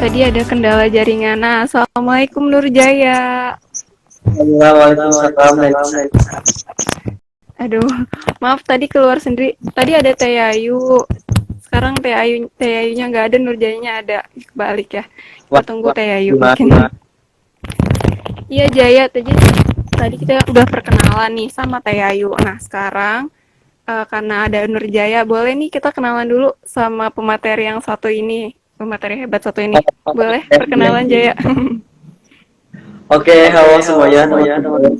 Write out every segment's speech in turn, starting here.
tadi ada kendala jaringan. Nah, Assalamualaikum Nurjaya. Waalaikumsalam dan Aduh, maaf tadi keluar sendiri. Tadi ada Teh Ayu. Sekarang Teh Ayunya nggak ada, Nurjayanya ada. Kebalik ya. Kita tunggu Teh Ayu mungkin. gimana? Iya Jaya, tadi kita udah perkenalan nih sama Teh Ayu. Nah, sekarang karena ada Nurjaya, boleh nih kita kenalan dulu sama pemateri yang satu ini. Pemateri hebat satu ini. Boleh perkenalan Jaya? Oke, halo semuanya teman-teman.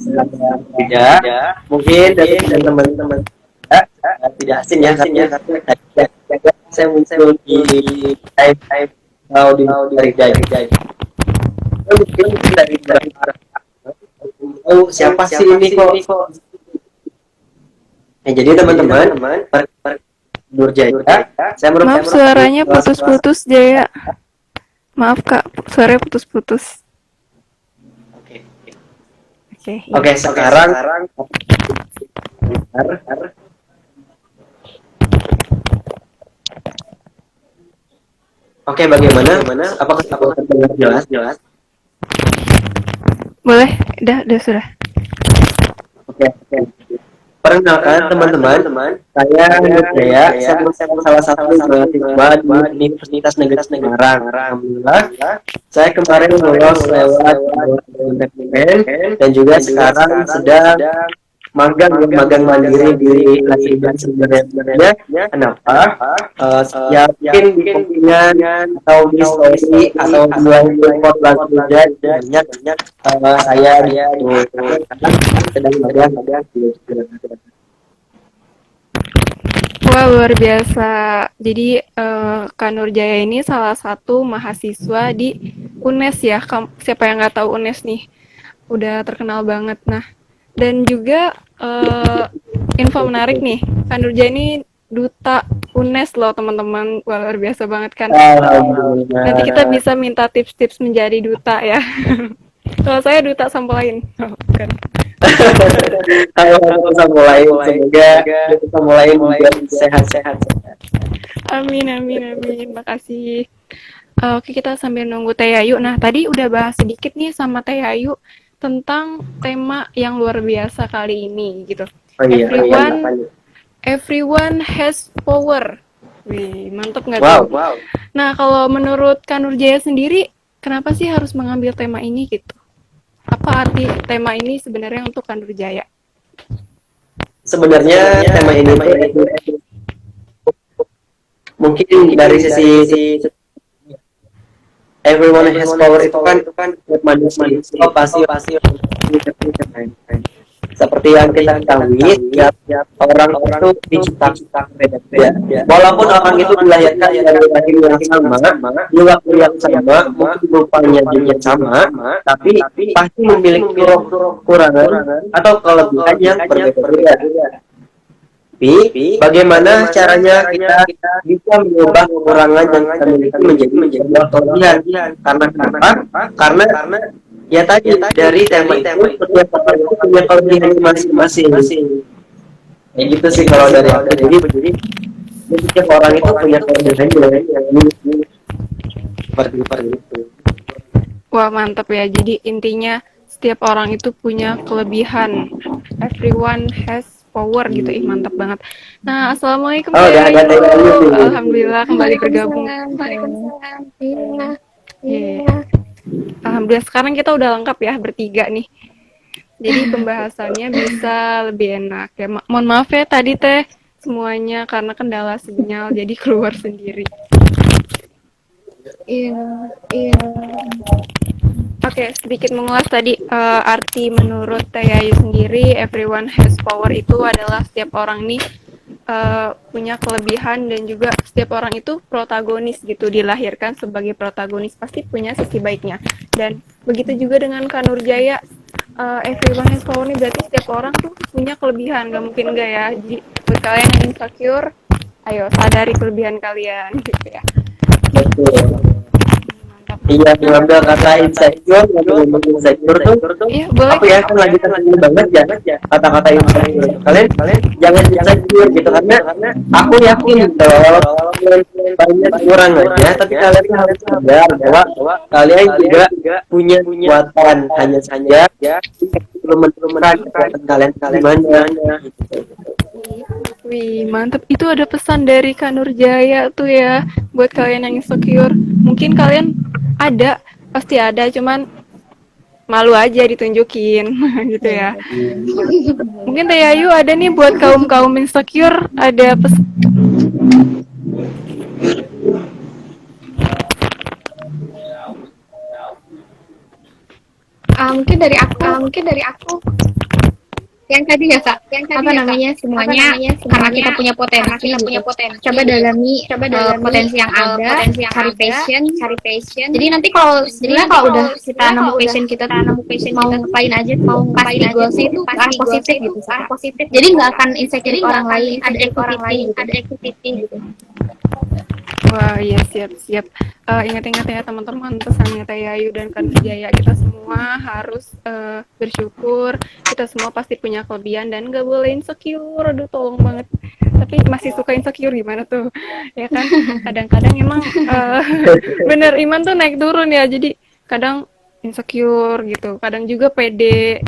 Tidak, mungkin dari teman-teman tidak asing ya, tapi saya muncul di live atau di dari Jai. Mungkin dari tahu siapa sih ini kok? Jadi teman-teman, Nurjaya, saya Maaf suaranya putus-putus Jaya. Maaf Kak, suaranya putus-putus. Oke, sekarang Oke, bagaimana? Apakah terdengar jelas? Boleh, udah sudah. Oke. Perkenalkan teman-teman, saya Nurjaya, saya merupakan salah satu mahasiswa di Universitas Negeri Semarang. Alhamdulillah, saya kemarin lulus lewat PTN dan juga sekarang sedang magang mandiri di Lasidan sebenarnya. Kenapa? Ya mungkin di postingan atau di story atau di report lagu banyak saya sedang magang. Wah, luar biasa. Jadi Kak Nurjaya ini salah satu mahasiswa di UNES ya. Siapa yang nggak tahu UNES nih? Udah terkenal banget. Nah, dan juga info menarik nih. Kak Nurjaya ini duta UNES loh teman-teman. Wah, luar biasa banget kan. Nanti kita bisa minta tips-tips menjadi duta ya. Kalau saya duta sampel lain. Oh, bukan. Ayo kita mulai, semoga kita mulai sehat-sehat. Amin, amin, amin. Makasih. Oke, kita sambil nunggu Teh Ayu. Nah, tadi udah bahas sedikit nih sama Teh Ayu tentang tema yang luar biasa kali ini gitu. Oh iya, Everyone has power. Wih, mantep nggak tuh? wow. Nah, kalau menurut Kak Nurjaya sendiri, kenapa sih harus mengambil tema ini gitu? Apa arti tema ini sebenarnya untuk Kak Nurjaya? Sebenarnya tema ini mungkin dari sisi everyone has power itu kan manusia pasti seperti yang kita ketahui, tiap orang itu diciptakan beda-beda. Walaupun orang itu dilahirkan dari rahim yang sama, di waktu yang sama, mungkin rupanya juga sama, tapi pasti memiliki kekurangan atau kelebihan yang berbeda-beda. Tapi bagaimana caranya kita bisa mengubah kekurangan yang kita miliki menjadi sebuah kelebihan? Karena kenapa? Karena ya tadi dari tema itu setiap orang itu punya kelebihan masing-masing. Ya gitu sih kalau dari aku. Jadi setiap orang itu punya kelebihan yang seperti itu. Wah, mantap ya. Jadi intinya setiap orang itu punya kelebihan. Everyone has power gitu. Mantap banget. Nah, Assalamualaikum Teh Ayu. Alhamdulillah kembali bergabung. Waalaikumsalam. Iya. Alhamdulillah sekarang kita udah lengkap ya bertiga nih. Jadi pembahasannya bisa lebih enak ya. Mohon maaf ya tadi Teh semuanya karena kendala sinyal jadi keluar sendiri. Iya. Oke, sedikit mengulas tadi arti menurut Teh Ayu sendiri, everyone has power itu adalah setiap orang nih punya kelebihan dan juga setiap orang itu protagonis gitu, dilahirkan sebagai protagonis, pasti punya sisi baiknya. Dan begitu juga dengan Kak Nurjaya, everyone has power ini berarti setiap orang tuh punya kelebihan, nggak mungkin nggak ya. Jadi buat kalian yang insecure, ayo sadari kelebihan kalian gitu ya. Betul. Mantap. Iya, mengambil kata insecure, ngomong insecure tuh Iya, boleh. apa ya, kan lagi terkenal banget ya kata-kata insecure. Kalian jangan insecure gitu, karena aku yakin gitu walaupun banyak kurang aja, tapi kalian tuh harus sadar bahwa kalian juga punya kekuatan, hanya saja belum menemukan kekuatan kalian gimana gitu. Wih, mantep. Itu ada pesan dari Kak Nurjaya tuh ya, buat kalian yang insecure. Mungkin kalian ada, pasti ada, cuman malu aja ditunjukin, gitu ya. Mungkin Teh Ayu ada nih buat kaum-kaum insecure, ada pesan. Mungkin dari aku yang tadi ya kak, apa namanya semuanya karena kita punya potensi gitu. Coba dalami potensi yang ada, cari passion. Jadi nanti kalau udah kita nemu passion kita mau ngapain aja, mau pasti goalsnya itu ke arah positif gitu. Jadi nggak akan insecure ke orang lain, ada activity gitu. Wah, iya siap-siap. Ingat-ingat ya teman-teman pesannya Teh Ayu dan Kak Nurjaya. Kita semua harus bersyukur. Kita semua pasti punya kelebihan dan nggak boleh insecure. Aduh, tolong banget. Tapi masih suka insecure gimana tuh? Ya kan? Kadang-kadang emang bener iman tuh naik turun ya. Jadi kadang insecure gitu. Kadang juga pede.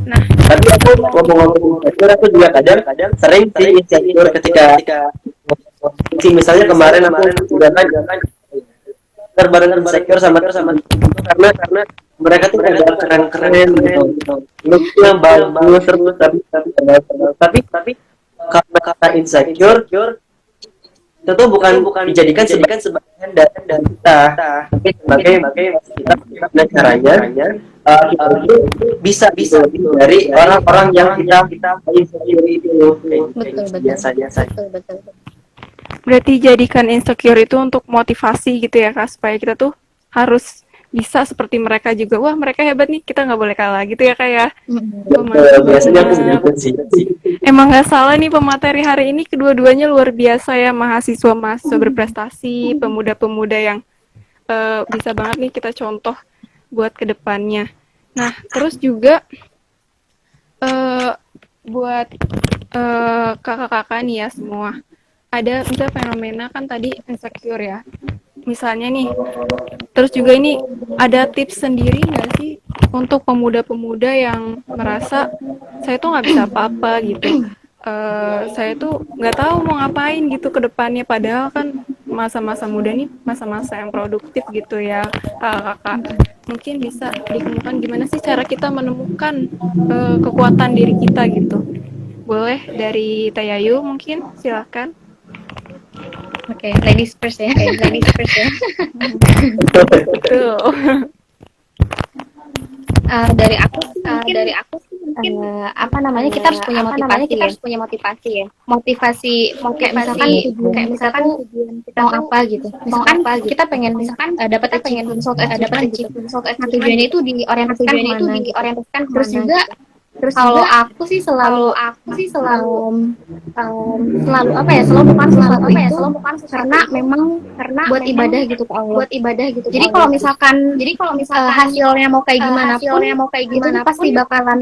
Nah, Tapi aku ngomong-ngomong insecure, aku juga kadang sering sih insecure ketika misalnya kemarin aku juga kan terbareng insecure sama karena mereka tuh udah keren-keren gitu, looknya bagus terus, tapi karena kata insecure itu tuh bukan dijadikan sebagai dari kita, tapi sebagai kita bagaimana caranya kita itu bisa dari orang-orang yang kita insecure itu Betul. biasa. berarti jadikan insecure itu untuk motivasi gitu ya Kak, supaya kita tuh harus bisa seperti mereka juga. Wah, mereka hebat nih, kita nggak boleh kalah gitu ya Kak ya. Biasanya aku gitu sih. Emang nggak salah nih pemateri hari ini, kedua-duanya luar biasa ya, mahasiswa berprestasi, pemuda-pemuda yang bisa banget nih kita contoh buat kedepannya. Nah, terus juga buat kakak-kakak nih ya semua, ada bisa fenomena kan tadi insecure ya. Misalnya nih, terus juga ini ada tips sendiri nggak sih untuk pemuda-pemuda yang merasa saya tuh nggak bisa apa-apa gitu. Saya tuh nggak tahu mau ngapain gitu ke depannya, padahal kan masa-masa muda nih masa-masa yang produktif gitu ya kakak. Mungkin bisa dikemukakan gimana sih cara kita menemukan kekuatan diri kita gitu. Boleh dari Tayayu mungkin, silakan. Oke, ladies first ya. Betul. Dari aku sih mungkin apa namanya kita harus punya motivasi ya. Motivasi kayak misalkan tujuan kita mau apa gitu. Misalkan kita pengen dapat achievement suatu nah tujuannya itu diorientasikan kemana. Kalau aku sih selalu apa ya, selalu bukan sesuatu itu karena memang buat ibadah gitu ke Allah. Jadi kalau misalkan hasilnya mau kayak gimana pun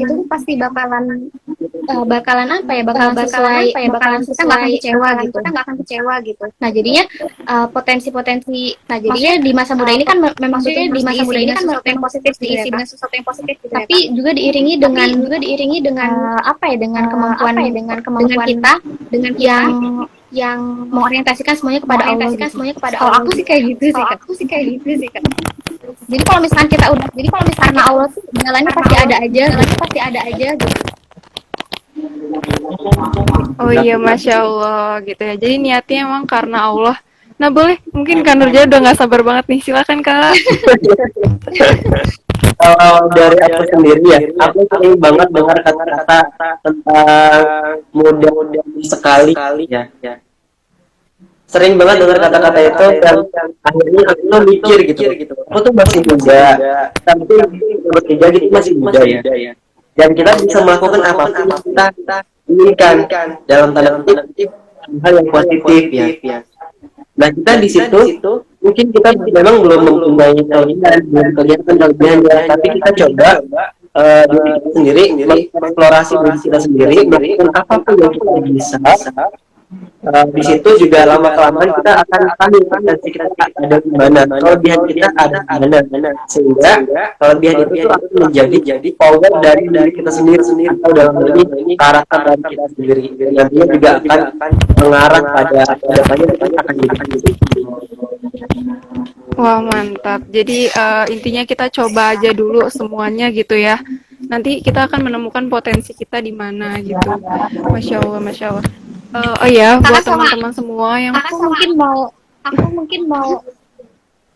itu pasti bakalan apa ya, bakalan kita nggak akan kecewa gitu. Nah jadinya potensi maksudnya di masa muda ini kan memang diisi dengan sesuatu yang positif gitu, tapi juga diiringi dengan apa ya, dengan kemampuan dengan kita yang mengorientasikan semuanya kepada Allah gitu. Kalau aku sih kayak gitu sih kak. Jadi kalau misalkan karena Allah tuh jalannya pasti ada aja gitu. Oh iya, Masya Allah gitu ya. Jadi niatnya emang karena Allah. Nah boleh, mungkin Kak Nurjaya udah gak sabar banget nih. Silakan Kak. Kalau dari aku sendiri ya, aku sering banget dengar kata-kata tentang muda sekali ya. Sering banget dengar kata-kata itu, dan akhirnya aku tuh mikir gitu. Aku tuh masih muda, tapi bertiga gitu masih muda ya. Dan kita bisa melakukan apapun yang kita inginkan dalam tanda kutip hal yang positif ya. Nah kita di situ mungkin kita memang belum mempunyai kelebihan, tapi kita coba diri kita sendiri mengeksplorasi diri kita sendiri, melakukan apapun yang kita bisa. Di situ juga lama kelamaan kita akan tahu potensi kita ada di mana, kelebihan kita ada di mana, sehingga kelebihan itu tuh akan menjadi power dari kita sendiri, atau dalam hal ini karakter dari kita sendiri. Nantinya juga akan mengarah pada banyak kita akan jadi. Wah, mantap. Jadi intinya kita coba aja dulu semuanya gitu ya. Nanti kita akan menemukan potensi kita di mana gitu. Masya Allah, Masya Allah. Oh ya, buat teman-teman semua yang aku mungkin mau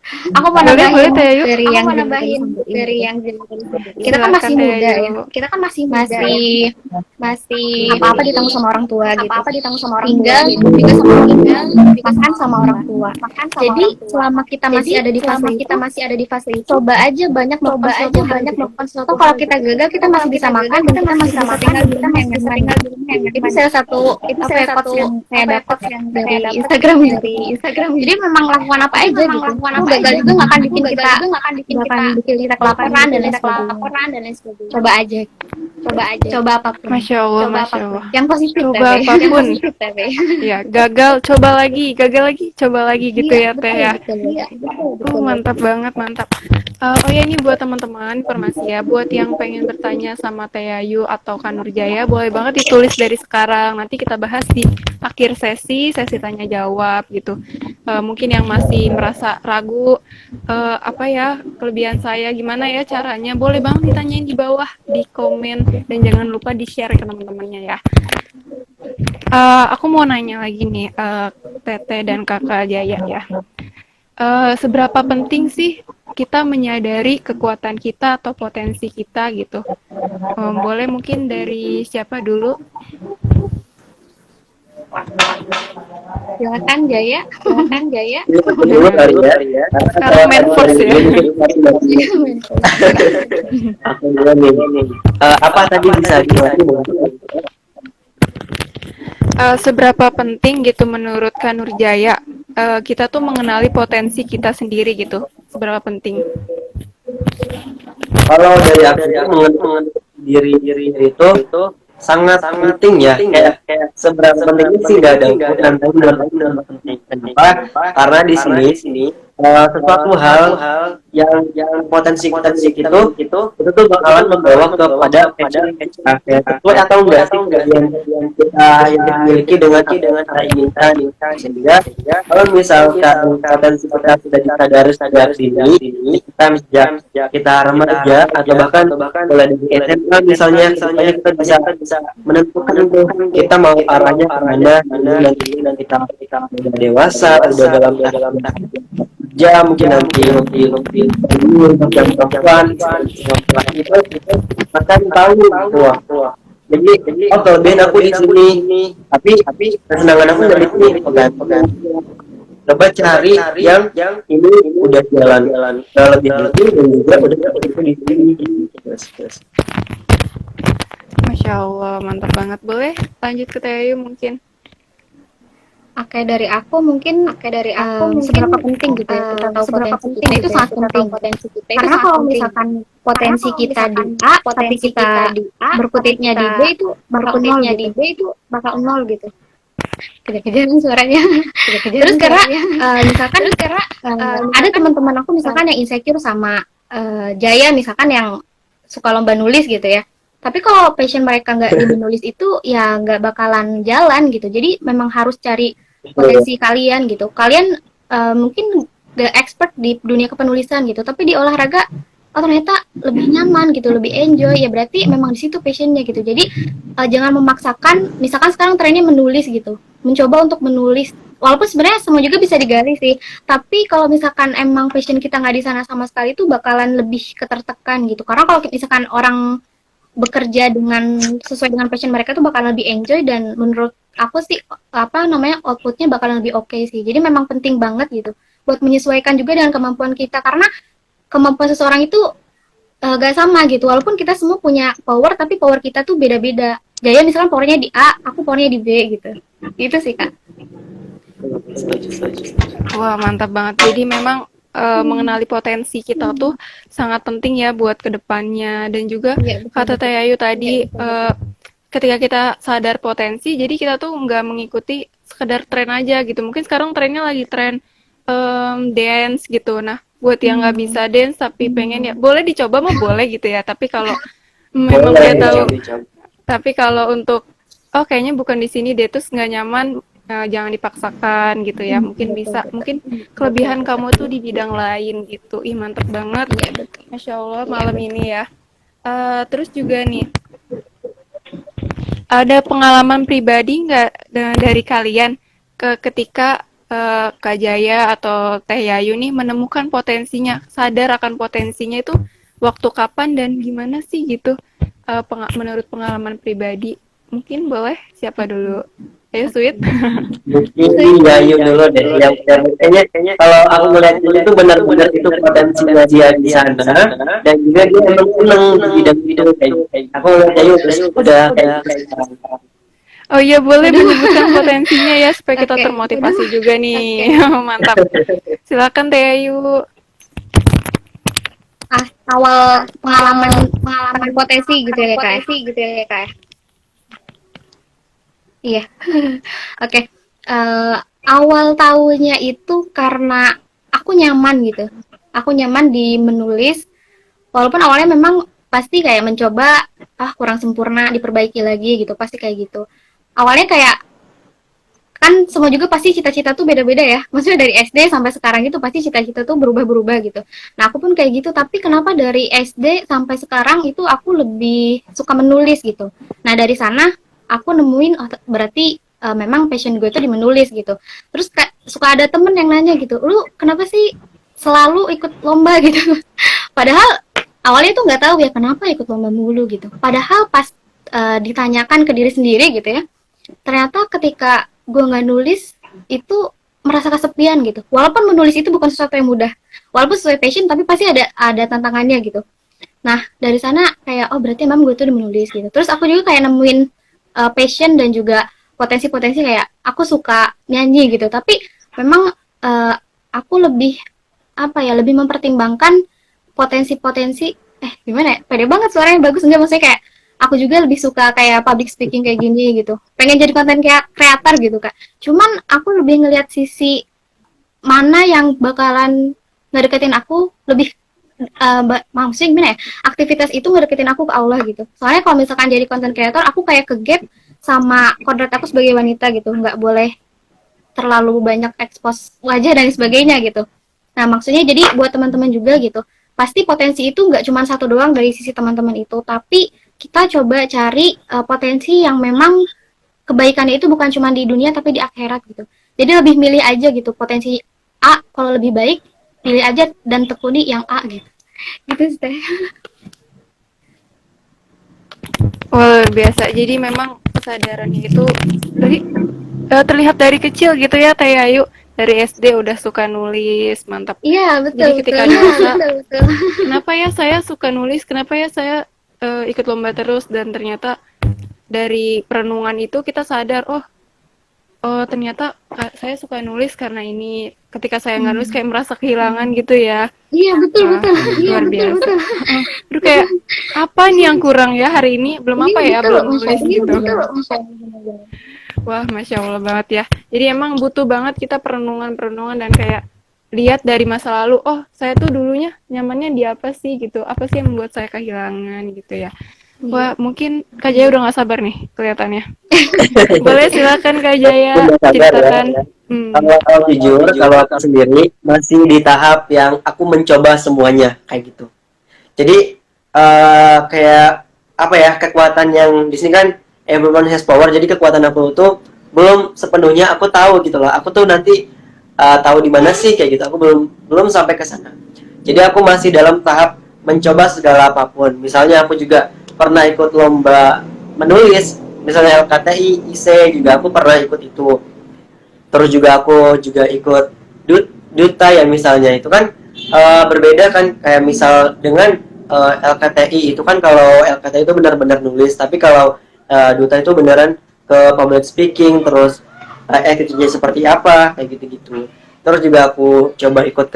aku mau boleh nambahin Teh Ayu. dari yang kita kan masih Silakan, Teh muda ya, Ayu. kita kan masih apa-apa ditanggung sama orang tua gitu, tinggal juga sama orang tua. Jadi selama kita masih ada di fase itu, coba aja banyak melakukan sesuatu. Kalau kita gagal, kita masih bisa makan, dan kita masih bisa tinggal di rumah yang nyaman. Itu salah satu quotes yang saya dapat dari Instagram. Jadi memang lakukan apa aja gitu. Gagal juga nggak akan bikin kita kelaparan dan lain sebagainya. Coba apapun. Masya Allah, Masya Allah. Yang positif. Coba apapun. Ya, gagal, coba lagi, coba lagi gitu ya Teh ya. Mantap banget, mantap. Oh ya, ini buat teman-teman informasi ya, buat yang pengen bertanya sama Teh Ayu atau Kak Nurjaya, boleh banget ditulis dari sekarang. Nanti kita bahas di akhir sesi tanya jawab gitu. Mungkin yang masih merasa ragu, apa ya kelebihan saya, gimana ya caranya, boleh banget ditanyain di bawah di komen, dan jangan lupa di share ke teman-temannya ya. Aku mau nanya lagi nih, Tete dan Kakak Jaya ya. Seberapa penting sih kita menyadari kekuatan kita atau potensi kita gitu? Boleh mungkin dari siapa dulu? Silakan Jaya. Dulu kali ya. Sekarang main force ya. Aku dulu nih. Apa tadi bisa Seberapa penting gitu menurut Kak Nurjaya kita tuh mengenali potensi kita sendiri gitu? Seberapa penting? Kalau dari aku mengenal diri itu sangat penting ya. Kayak seberapa penting sih nggak ada ukuran, tapi benar-benar penting. Kenapa? Karena di sini sesuatu hal yang potensi itu tuh bakalan membawa kepada passion kita, sesuai atau enggak sih yang kita miliki dengan kita inginkan. Sehingga kalau misalkan potensi kita sudah disadari dini, kita remaja atau bahkan mulai dari SMA misalnya kita bisa menentukan kita mau arahnya kemana dan kita udah dewasa, udah dalam jam mungkin nanti jam perempuan itu akan tahu wah jadi kelebihan aku di sini, tapi kesenangan aku dari sini. Coba cari yang ini udah jalan lebih dulu dan juga udah di sini. Masya Allah, mantap banget. Boleh lanjut ke Teh Ayu mungkin? Oke, dari aku mungkin seberapa penting gitu ya kita tahu potensi kita itu sangat penting. Karena kalau misalkan potensi kita di A, tapi kita berkutiknya di B itu bakal nol gitu. Kejar-kejaran suaranya. Terus karena misalkan ada teman-teman aku misalkan yang insecure sama Jaya misalkan yang suka lomba nulis gitu ya. Tapi kalau passion mereka nggak di menulis itu ya nggak bakalan jalan gitu. Jadi memang harus cari potensi kalian gitu. Kalian mungkin the expert di dunia kepenulisan gitu, tapi di olahraga ternyata lebih nyaman gitu, lebih enjoy ya, berarti memang di situ passionnya gitu. Jadi jangan memaksakan, misalkan sekarang trennya menulis gitu, mencoba untuk menulis, walaupun sebenarnya semua juga bisa digali sih, tapi kalau misalkan emang passion kita nggak di sana sama sekali itu bakalan lebih ketertekan gitu. Karena kalau misalkan orang bekerja dengan sesuai dengan passion mereka tuh bakalan lebih enjoy, dan menurut aku sih outputnya bakalan lebih oke sih. Jadi memang penting banget gitu buat menyesuaikan juga dengan kemampuan kita, karena kemampuan seseorang itu gak sama gitu. Walaupun kita semua punya power, tapi power kita tuh beda-beda. Jaya misalkan powernya di A, aku powernya di B gitu. Itu sih Kak. Setuju. Wah, mantap banget. Jadi memang mengenali potensi kita tuh sangat penting ya buat kedepannya. Dan juga Iya, betul kata betul. Teh Ayu tadi, ketika kita sadar potensi, jadi kita tuh nggak mengikuti sekedar tren aja gitu. Mungkin sekarang trennya lagi tren dance gitu. Nah, buat yang nggak bisa dance tapi pengen ya boleh dicoba mah boleh gitu ya. Tapi kalau memang Boleh dia tahu, dicoba. tapi kalau untuk oh kayaknya bukan di sini deh terus nggak nyaman, jangan dipaksakan gitu ya. Mungkin Betul bisa, betul. mungkin kelebihan kamu tuh di bidang lain gitu. Ih mantep banget. Iya betul. Masya Allah Iya malam betul. ini ya. Terus juga nih, ada pengalaman pribadi nggak dari kalian ketika Kak Jaya atau Teh Yayu nih menemukan potensinya, sadar akan potensinya itu waktu kapan dan gimana sih gitu? Menurut pengalaman pribadi, mungkin boleh siapa dulu? Ayo Sweet. Mungkin Sweet. Yayu dulu deh yang kayaknya kalau aku ngeliat ini tuh benar-benar itu potensinya dia di sana dan juga dia emang seneng di bidang itu kayak aku ngeliat Yayu terus udah kayak gitu sekarang. Oh iya boleh Waduh. menyebutkan potensinya ya supaya kita Oke. Waduh. termotivasi juga nih. Mantap. Silakan Teh Ayu. Awal pengalaman pengalaman potensi gitu ya kak. Iya. Oke. Awal tahunya itu karena aku nyaman gitu. Aku nyaman di menulis. Walaupun awalnya memang pasti kayak mencoba kurang sempurna diperbaiki lagi gitu. Pasti kayak gitu. Awalnya kayak kan semua juga pasti cita-cita tuh beda-beda ya. Maksudnya dari SD sampai sekarang itu pasti cita-cita tuh berubah-berubah gitu. Nah, aku pun kayak gitu, tapi kenapa dari SD sampai sekarang itu aku lebih suka menulis gitu. Nah, dari sana aku nemuin berarti memang passion gue itu di menulis gitu. Terus suka ada temen yang nanya gitu, "Lu kenapa sih selalu ikut lomba gitu?" Padahal awalnya tuh nggak tahu ya kenapa ikut lomba mulu gitu. Padahal pas ditanyakan ke diri sendiri gitu ya, ternyata ketika gue nggak nulis itu merasa kesepian gitu. Walaupun menulis itu bukan sesuatu yang mudah, walaupun sesuai passion tapi pasti ada tantangannya gitu. Nah dari sana kayak oh berarti emang gue tuh udah menulis gitu. Terus aku juga kayak nemuin passion dan juga potensi-potensi kayak aku suka nyanyi gitu. Tapi memang uh, aku lebih apa ya lebih mempertimbangkan potensi-potensi gimana ya pede banget suaranya bagus enggak maksudnya kayak aku juga lebih suka kayak public speaking kayak gini gitu pengen jadi konten kayak kreator gitu kak cuman aku lebih ngelihat sisi mana yang bakalan ngedeketin aku lebih maksudnya gimana ya aktivitas itu ngedeketin aku ke Allah gitu soalnya kalau misalkan jadi konten kreator aku kayak ke gap sama kodrat aku sebagai wanita gitu nggak boleh terlalu banyak ekspos wajah dan sebagainya gitu. Nah, maksudnya jadi buat teman-teman juga gitu. Pasti potensi itu nggak cuma satu doang dari sisi teman-teman itu, tapi kita coba cari potensi yang memang kebaikannya itu bukan cuma di dunia tapi di akhirat gitu. Jadi lebih milih aja gitu potensi A kalau lebih baik pilih aja dan tekuni yang A gitu. Gitu sih. Oh, biasa. Jadi memang kesadarannya itu dari terlihat dari kecil gitu ya Teh Ayu. Dari SD udah suka nulis, mantap. Iya, Jadi betul betul. ketika dewasa, Betul betul. kenapa ya saya suka nulis? Kenapa ya saya ikut lomba terus? Dan ternyata dari perenungan itu kita sadar, oh, oh ternyata saya suka nulis karena ini. Ketika saya nggak nulis kayak merasa kehilangan gitu ya. Iya, betul Wah, betul. Iya, luar betul biasa. betul. Aduh kayak apa nih yang kurang ya hari ini? Belum Iya, apa ya? betul. Belum Masya nulis Allah. gitu. Betul. Masya Allah. Wah, Masya Allah banget ya. Jadi emang butuh banget kita perenungan-perenungan dan kayak lihat dari masa lalu, oh saya tuh dulunya nyamannya di apa sih gitu. Apa sih yang membuat saya kehilangan gitu ya. Wah, mungkin Kak Jaya udah gak sabar nih kelihatannya. Boleh silakan Kak Jaya Udah sabar ya. ceritakan. Kalau jujur, kalau aku sendiri masih di tahap yang aku mencoba semuanya kayak gitu. Jadi kayak apa ya kekuatan yang di sini kan everyone has power. Jadi kekuatan aku tuh belum sepenuhnya aku tahu gitu loh. Aku tuh nanti tahu di mana sih kayak gitu. Aku belum belum sampai ke sana. Jadi aku masih dalam tahap mencoba segala apapun. Misalnya aku juga pernah ikut lomba menulis, misalnya LKTI, IC juga aku pernah ikut itu. Terus juga aku juga ikut duta ya misalnya itu kan berbeda kan kayak misal dengan LKTI itu kan kalau LKTI itu benar-benar nulis tapi kalau duta itu beneran ke public speaking terus attitude-nya seperti apa kayak gitu-gitu. Terus juga aku coba ikut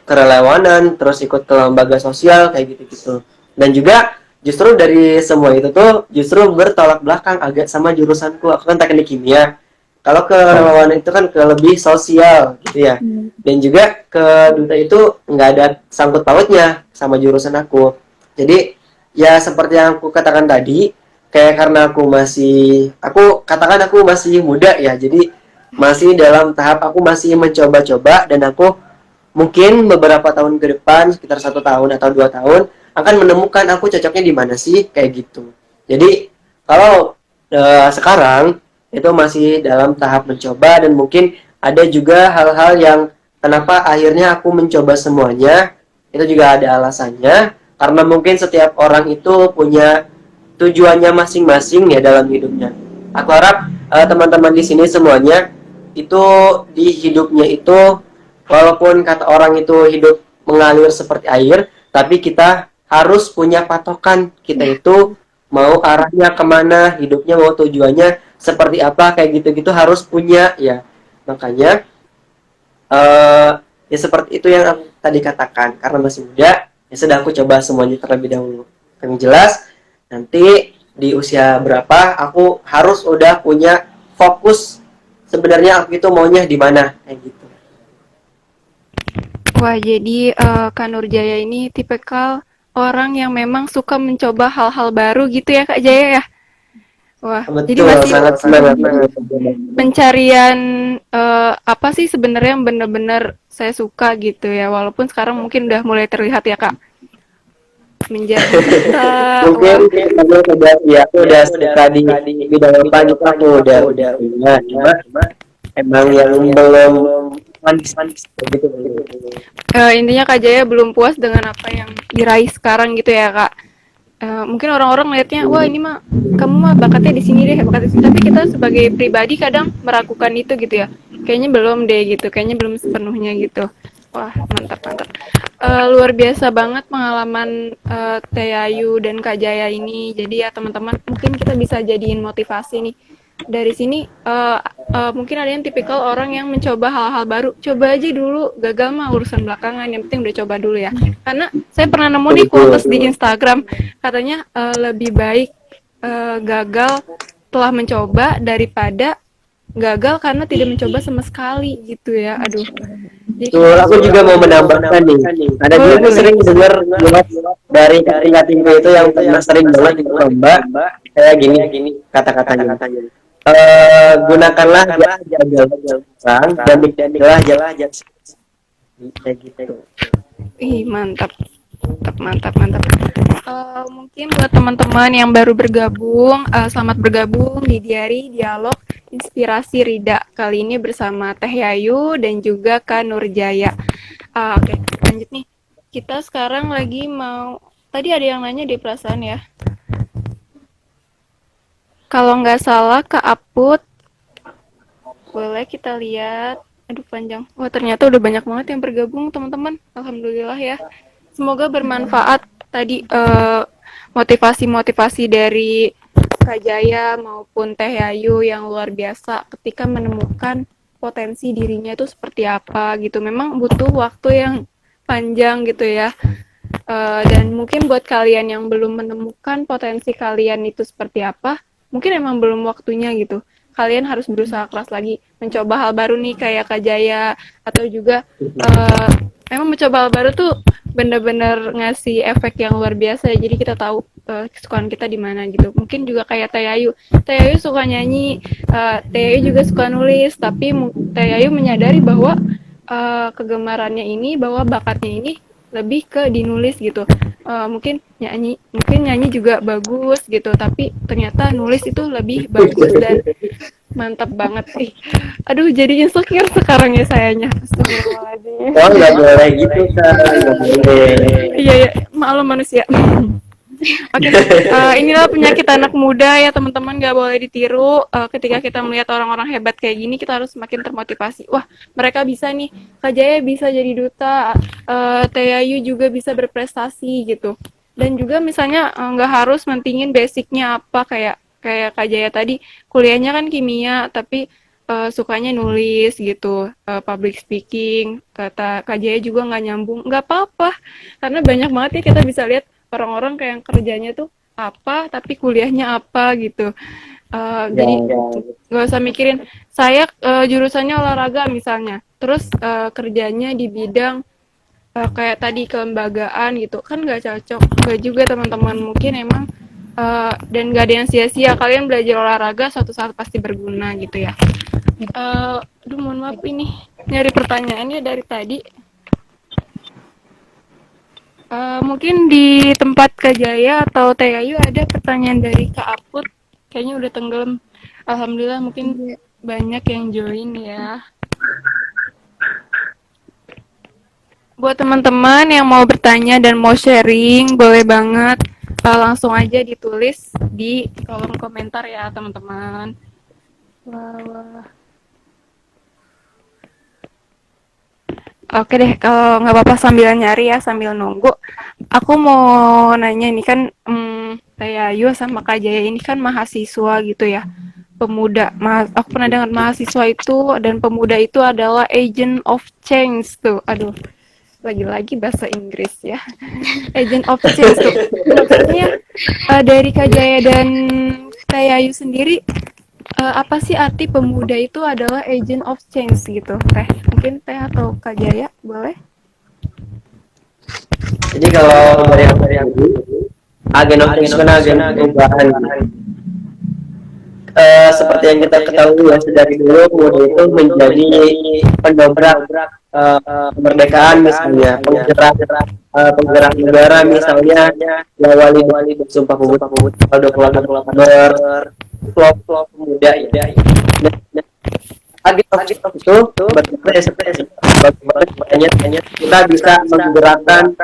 kerelawanan, terus ikut ke lembaga sosial kayak gitu-gitu. Dan juga justru dari semua itu tuh justru bertolak belakang agak sama jurusanku. Aku kan teknik kimia. Kalau ke relawan itu kan ke lebih sosial gitu ya. Dan juga ke duta itu nggak ada sangkut pautnya sama jurusan aku. Jadi ya seperti yang aku katakan tadi, kayak karena aku katakan aku masih muda ya. Jadi masih dalam tahap aku masih mencoba-coba, dan aku mungkin beberapa tahun ke depan sekitar 1 tahun atau 2 tahun akan menemukan aku cocoknya di mana sih kayak gitu. Jadi kalau sekarang itu masih dalam tahap mencoba, dan mungkin ada juga hal-hal yang kenapa akhirnya aku mencoba semuanya, itu juga ada alasannya, karena mungkin setiap orang itu punya tujuannya masing-masing ya dalam hidupnya. Aku harap teman-teman di sini semuanya itu di hidupnya itu, walaupun kata orang itu hidup mengalir seperti air, tapi kita harus punya patokan, kita itu mau arahnya kemana, hidupnya mau tujuannya seperti apa kayak gitu-gitu harus punya ya. Makanya ya seperti itu yang aku tadi katakan, karena masih muda ya sudah aku coba semuanya terlebih dahulu. Yang jelas nanti di usia berapa aku harus udah punya fokus sebenarnya aku itu maunya di mana kayak gitu. Wah, jadi Kak Nurjaya ini tipikal orang yang memang suka mencoba hal-hal baru gitu ya Kak Jaya ya? Wah, jadi Betul, masih sangat semangat. pencarian apa sih sebenarnya yang benar-benar saya suka gitu ya, walaupun sekarang mungkin udah mulai terlihat ya Kak, menjadi duta. Mungkin Wah, aku udah ya aku udah suka di bidang apa gitu, aku udah punya, cuma emang yang belum manis gitu. intinya Kak Jaya belum puas dengan apa yang diraih sekarang gitu ya Kak. Mungkin orang-orang melihatnya, wah ini mah kamu mah bakatnya di sini deh, bakatnya di sini. Tapi kita sebagai pribadi kadang meragukan itu gitu ya. Kayaknya belum deh gitu, kayaknya belum sepenuhnya gitu. Wah, mantap mantap. Luar biasa banget pengalaman Teh Ayu dan Kak Jaya ini. Jadi ya teman-teman, mungkin kita bisa jadiin motivasi nih. Dari sini mungkin ada yang tipikal orang yang mencoba hal-hal baru. Coba aja dulu, gagal mah urusan belakangan. Yang penting udah coba dulu ya. Karena saya pernah nemu nih quotes di Instagram, katanya lebih baik gagal telah mencoba daripada gagal karena tidak mencoba sama sekali gitu ya. Aduh. Jadi Betul, aku juga mau menambahkan nih. Ada juga aku sering dengar dari kating-katingku itu yang pernah sering banget ikut lomba kayak gini kata-katanya. Gunakanlah jalan sekarang dan nikmatilah jalan kayak gitu. ih, mantap. Mantap, mantap, mantap. Mungkin buat teman-teman yang baru bergabung, selamat bergabung di Diari Dialog Inspirasi Rida. Kali ini bersama Teh Yayu dan juga Kak Nurjaya. Oke, lanjut nih. Kita sekarang lagi mau, tadi ada yang nanya di perasaan ya. Kalau nggak salah Kak Aput, boleh kita lihat. Aduh panjang. Wah ternyata udah banyak banget yang bergabung teman-teman. Alhamdulillah ya. Semoga bermanfaat tadi motivasi-motivasi dari Kak Jaya maupun Teh Yayu yang luar biasa ketika menemukan potensi dirinya itu seperti apa gitu. Memang butuh waktu yang panjang gitu ya. Dan mungkin buat kalian yang belum menemukan potensi kalian itu seperti apa, mungkin emang belum waktunya gitu. Kalian harus berusaha keras lagi, mencoba hal baru nih kayak Kak Jaya, atau juga emang mencoba hal baru tuh bener-bener ngasih efek yang luar biasa ya. Jadi kita tahu kesukaan kita di mana gitu. Mungkin juga kayak Teh Ayu. Teh Ayu suka nyanyi, Teh Ayu juga suka nulis, tapi Teh Ayu menyadari bahwa kegemarannya ini, bahwa bakatnya ini lebih ke dinulis gitu. Mungkin nyanyi juga bagus gitu, tapi ternyata nulis itu lebih bagus dan mantap banget sih. Aduh, jadi insecure sekarang ya sayanya. Astagfirullahaladzim. Oh, nggak boleh gitu kan, nggak boleh. Iya, ya, maklum manusia. Oke, inilah penyakit anak muda ya teman-teman, gak boleh ditiru. Ketika kita melihat orang-orang hebat kayak gini, kita harus semakin termotivasi. Wah, mereka bisa nih, Kak Jaya bisa jadi duta, Teh Ayu juga bisa berprestasi gitu. Dan juga misalnya nggak harus mentingin basicnya apa, kayak kayak Kak Jaya tadi, kuliahnya kan kimia, tapi sukanya nulis gitu, public speaking. Kata Kak Jaya juga nggak nyambung, nggak apa-apa. Karena banyak banget ya kita bisa lihat orang-orang kayak yang kerjanya tuh apa, tapi kuliahnya apa gitu. Ya, Jadi nggak usah mikirin saya jurusannya olahraga misalnya, terus kerjanya di bidang kayak tadi kelembagaan gitu kan nggak cocok, nggak juga teman-teman, mungkin emang dan nggak ada yang sia-sia, kalian belajar olahraga suatu saat pasti berguna gitu ya. Aduh mohon maaf ini nyari pertanyaannya dari tadi. Mungkin di tempat Kak Jaya atau Teh Ayu ada pertanyaan dari Kak Aput, kayaknya udah tenggelam. Alhamdulillah mungkin banyak yang join ya. Buat teman-teman yang mau bertanya dan mau sharing, boleh banget langsung aja ditulis di kolom komentar ya teman-teman. Wah. Oke deh, kalau nggak apa-apa sambil nyari ya, sambil nunggu. Aku mau nanya nih kan, Teh Ayu sama Kak Jaya ini kan mahasiswa gitu ya, pemuda. Aku pernah dengar mahasiswa itu dan pemuda itu adalah agent of change tuh. Aduh, lagi-lagi bahasa Inggris ya. Agent of change tuh. Maksudnya dari Kak Jaya dan Teh Ayu sendiri, apa sih arti pemuda itu adalah agent of change gitu, Teh? Mungkin Teh atau Kak Jaya boleh? jadi kalau dari aku sendiri, agen of change kan agen perubahan. Seperti yang kita ketahui ya, dari dulu pemuda itu menjadi pendobrak kemerdekaan misalnya, penggerak negara misalnya, wali bersumpah pemuda tanggal 28 Oktober, kelompok pemuda ya. Nah, agen itu berarti seperti bagaimana kita bisa menggerakkan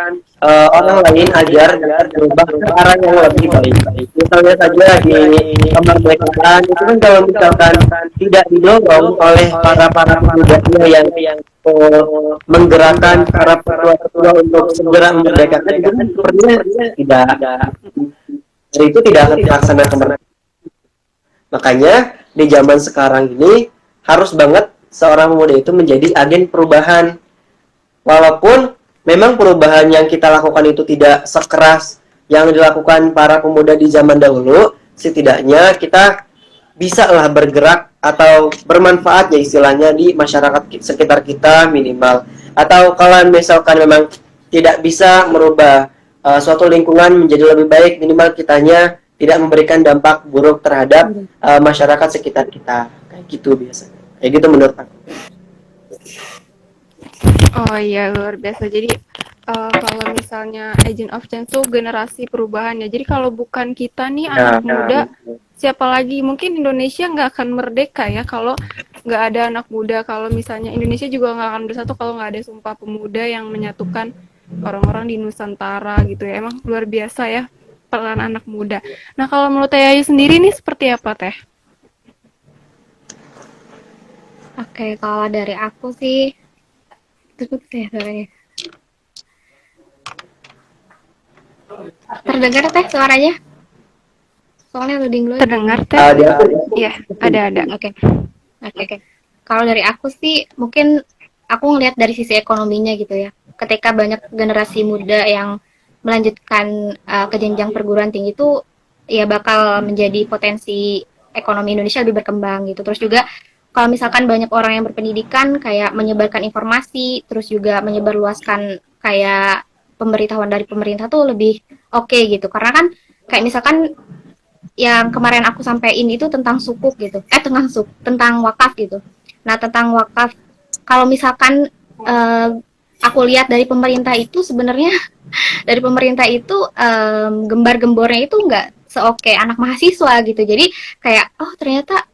orang lain agar dapat berubah ke arah yang lebih baik. Misalnya saja di kemerdekaan itu kan, kalau misalkan tidak didorong oleh para pemudanya yang menggerakkan para petua untuk segera memerdekakan, itu kan sepertinya tidak, itu tidak akan terlaksana kemerdekaan. Makanya di zaman sekarang ini harus banget seorang pemuda itu menjadi agen perubahan. Walaupun memang perubahan yang kita lakukan itu tidak sekeras yang dilakukan para pemuda di zaman dahulu, setidaknya kita bisa lah bergerak atau bermanfaat ya istilahnya di masyarakat sekitar kita minimal. Atau kalau misalkan memang tidak bisa merubah suatu lingkungan menjadi lebih baik, minimal kitanya tidak memberikan dampak buruk terhadap masyarakat sekitar kita. Kayak gitu biasanya. Kayak gitu menurut aku. Oh iya, luar biasa. Jadi kalau misalnya agent of change tuh generasi perubahan ya. Jadi kalau bukan kita nih anak muda, siapa lagi? Mungkin Indonesia nggak akan merdeka ya kalau nggak ada anak muda. Kalau misalnya Indonesia juga nggak akan bersatu kalau nggak ada Sumpah Pemuda yang menyatukan orang-orang di Nusantara gitu ya. Emang luar biasa ya peran anak muda. Nah kalau menurut Teh Ayu sendiri nih seperti apa Teh? Oke, kalau dari aku sih cukup ya suaranya. Terdengar Teh suaranya? Soalnya loading dulu. Terdengar Teh? Iya, ada. Oke. Kalau dari aku sih mungkin aku ngelihat dari sisi ekonominya gitu ya. Ketika banyak generasi muda yang melanjutkan ke jenjang perguruan tinggi itu ya bakal menjadi potensi ekonomi Indonesia lebih berkembang gitu. Terus juga kalau misalkan banyak orang yang berpendidikan kayak menyebarkan informasi, terus juga menyebarluaskan kayak pemberitahuan dari pemerintah tuh lebih oke gitu. Karena kan kayak misalkan yang kemarin aku sampaikan itu tentang sukuk gitu. Tentang wakaf gitu. Nah, tentang wakaf kalau misalkan aku lihat dari pemerintah itu sebenarnya dari pemerintah itu gembar-gembornya itu nggak seoke anak mahasiswa gitu. Jadi kayak oh ternyata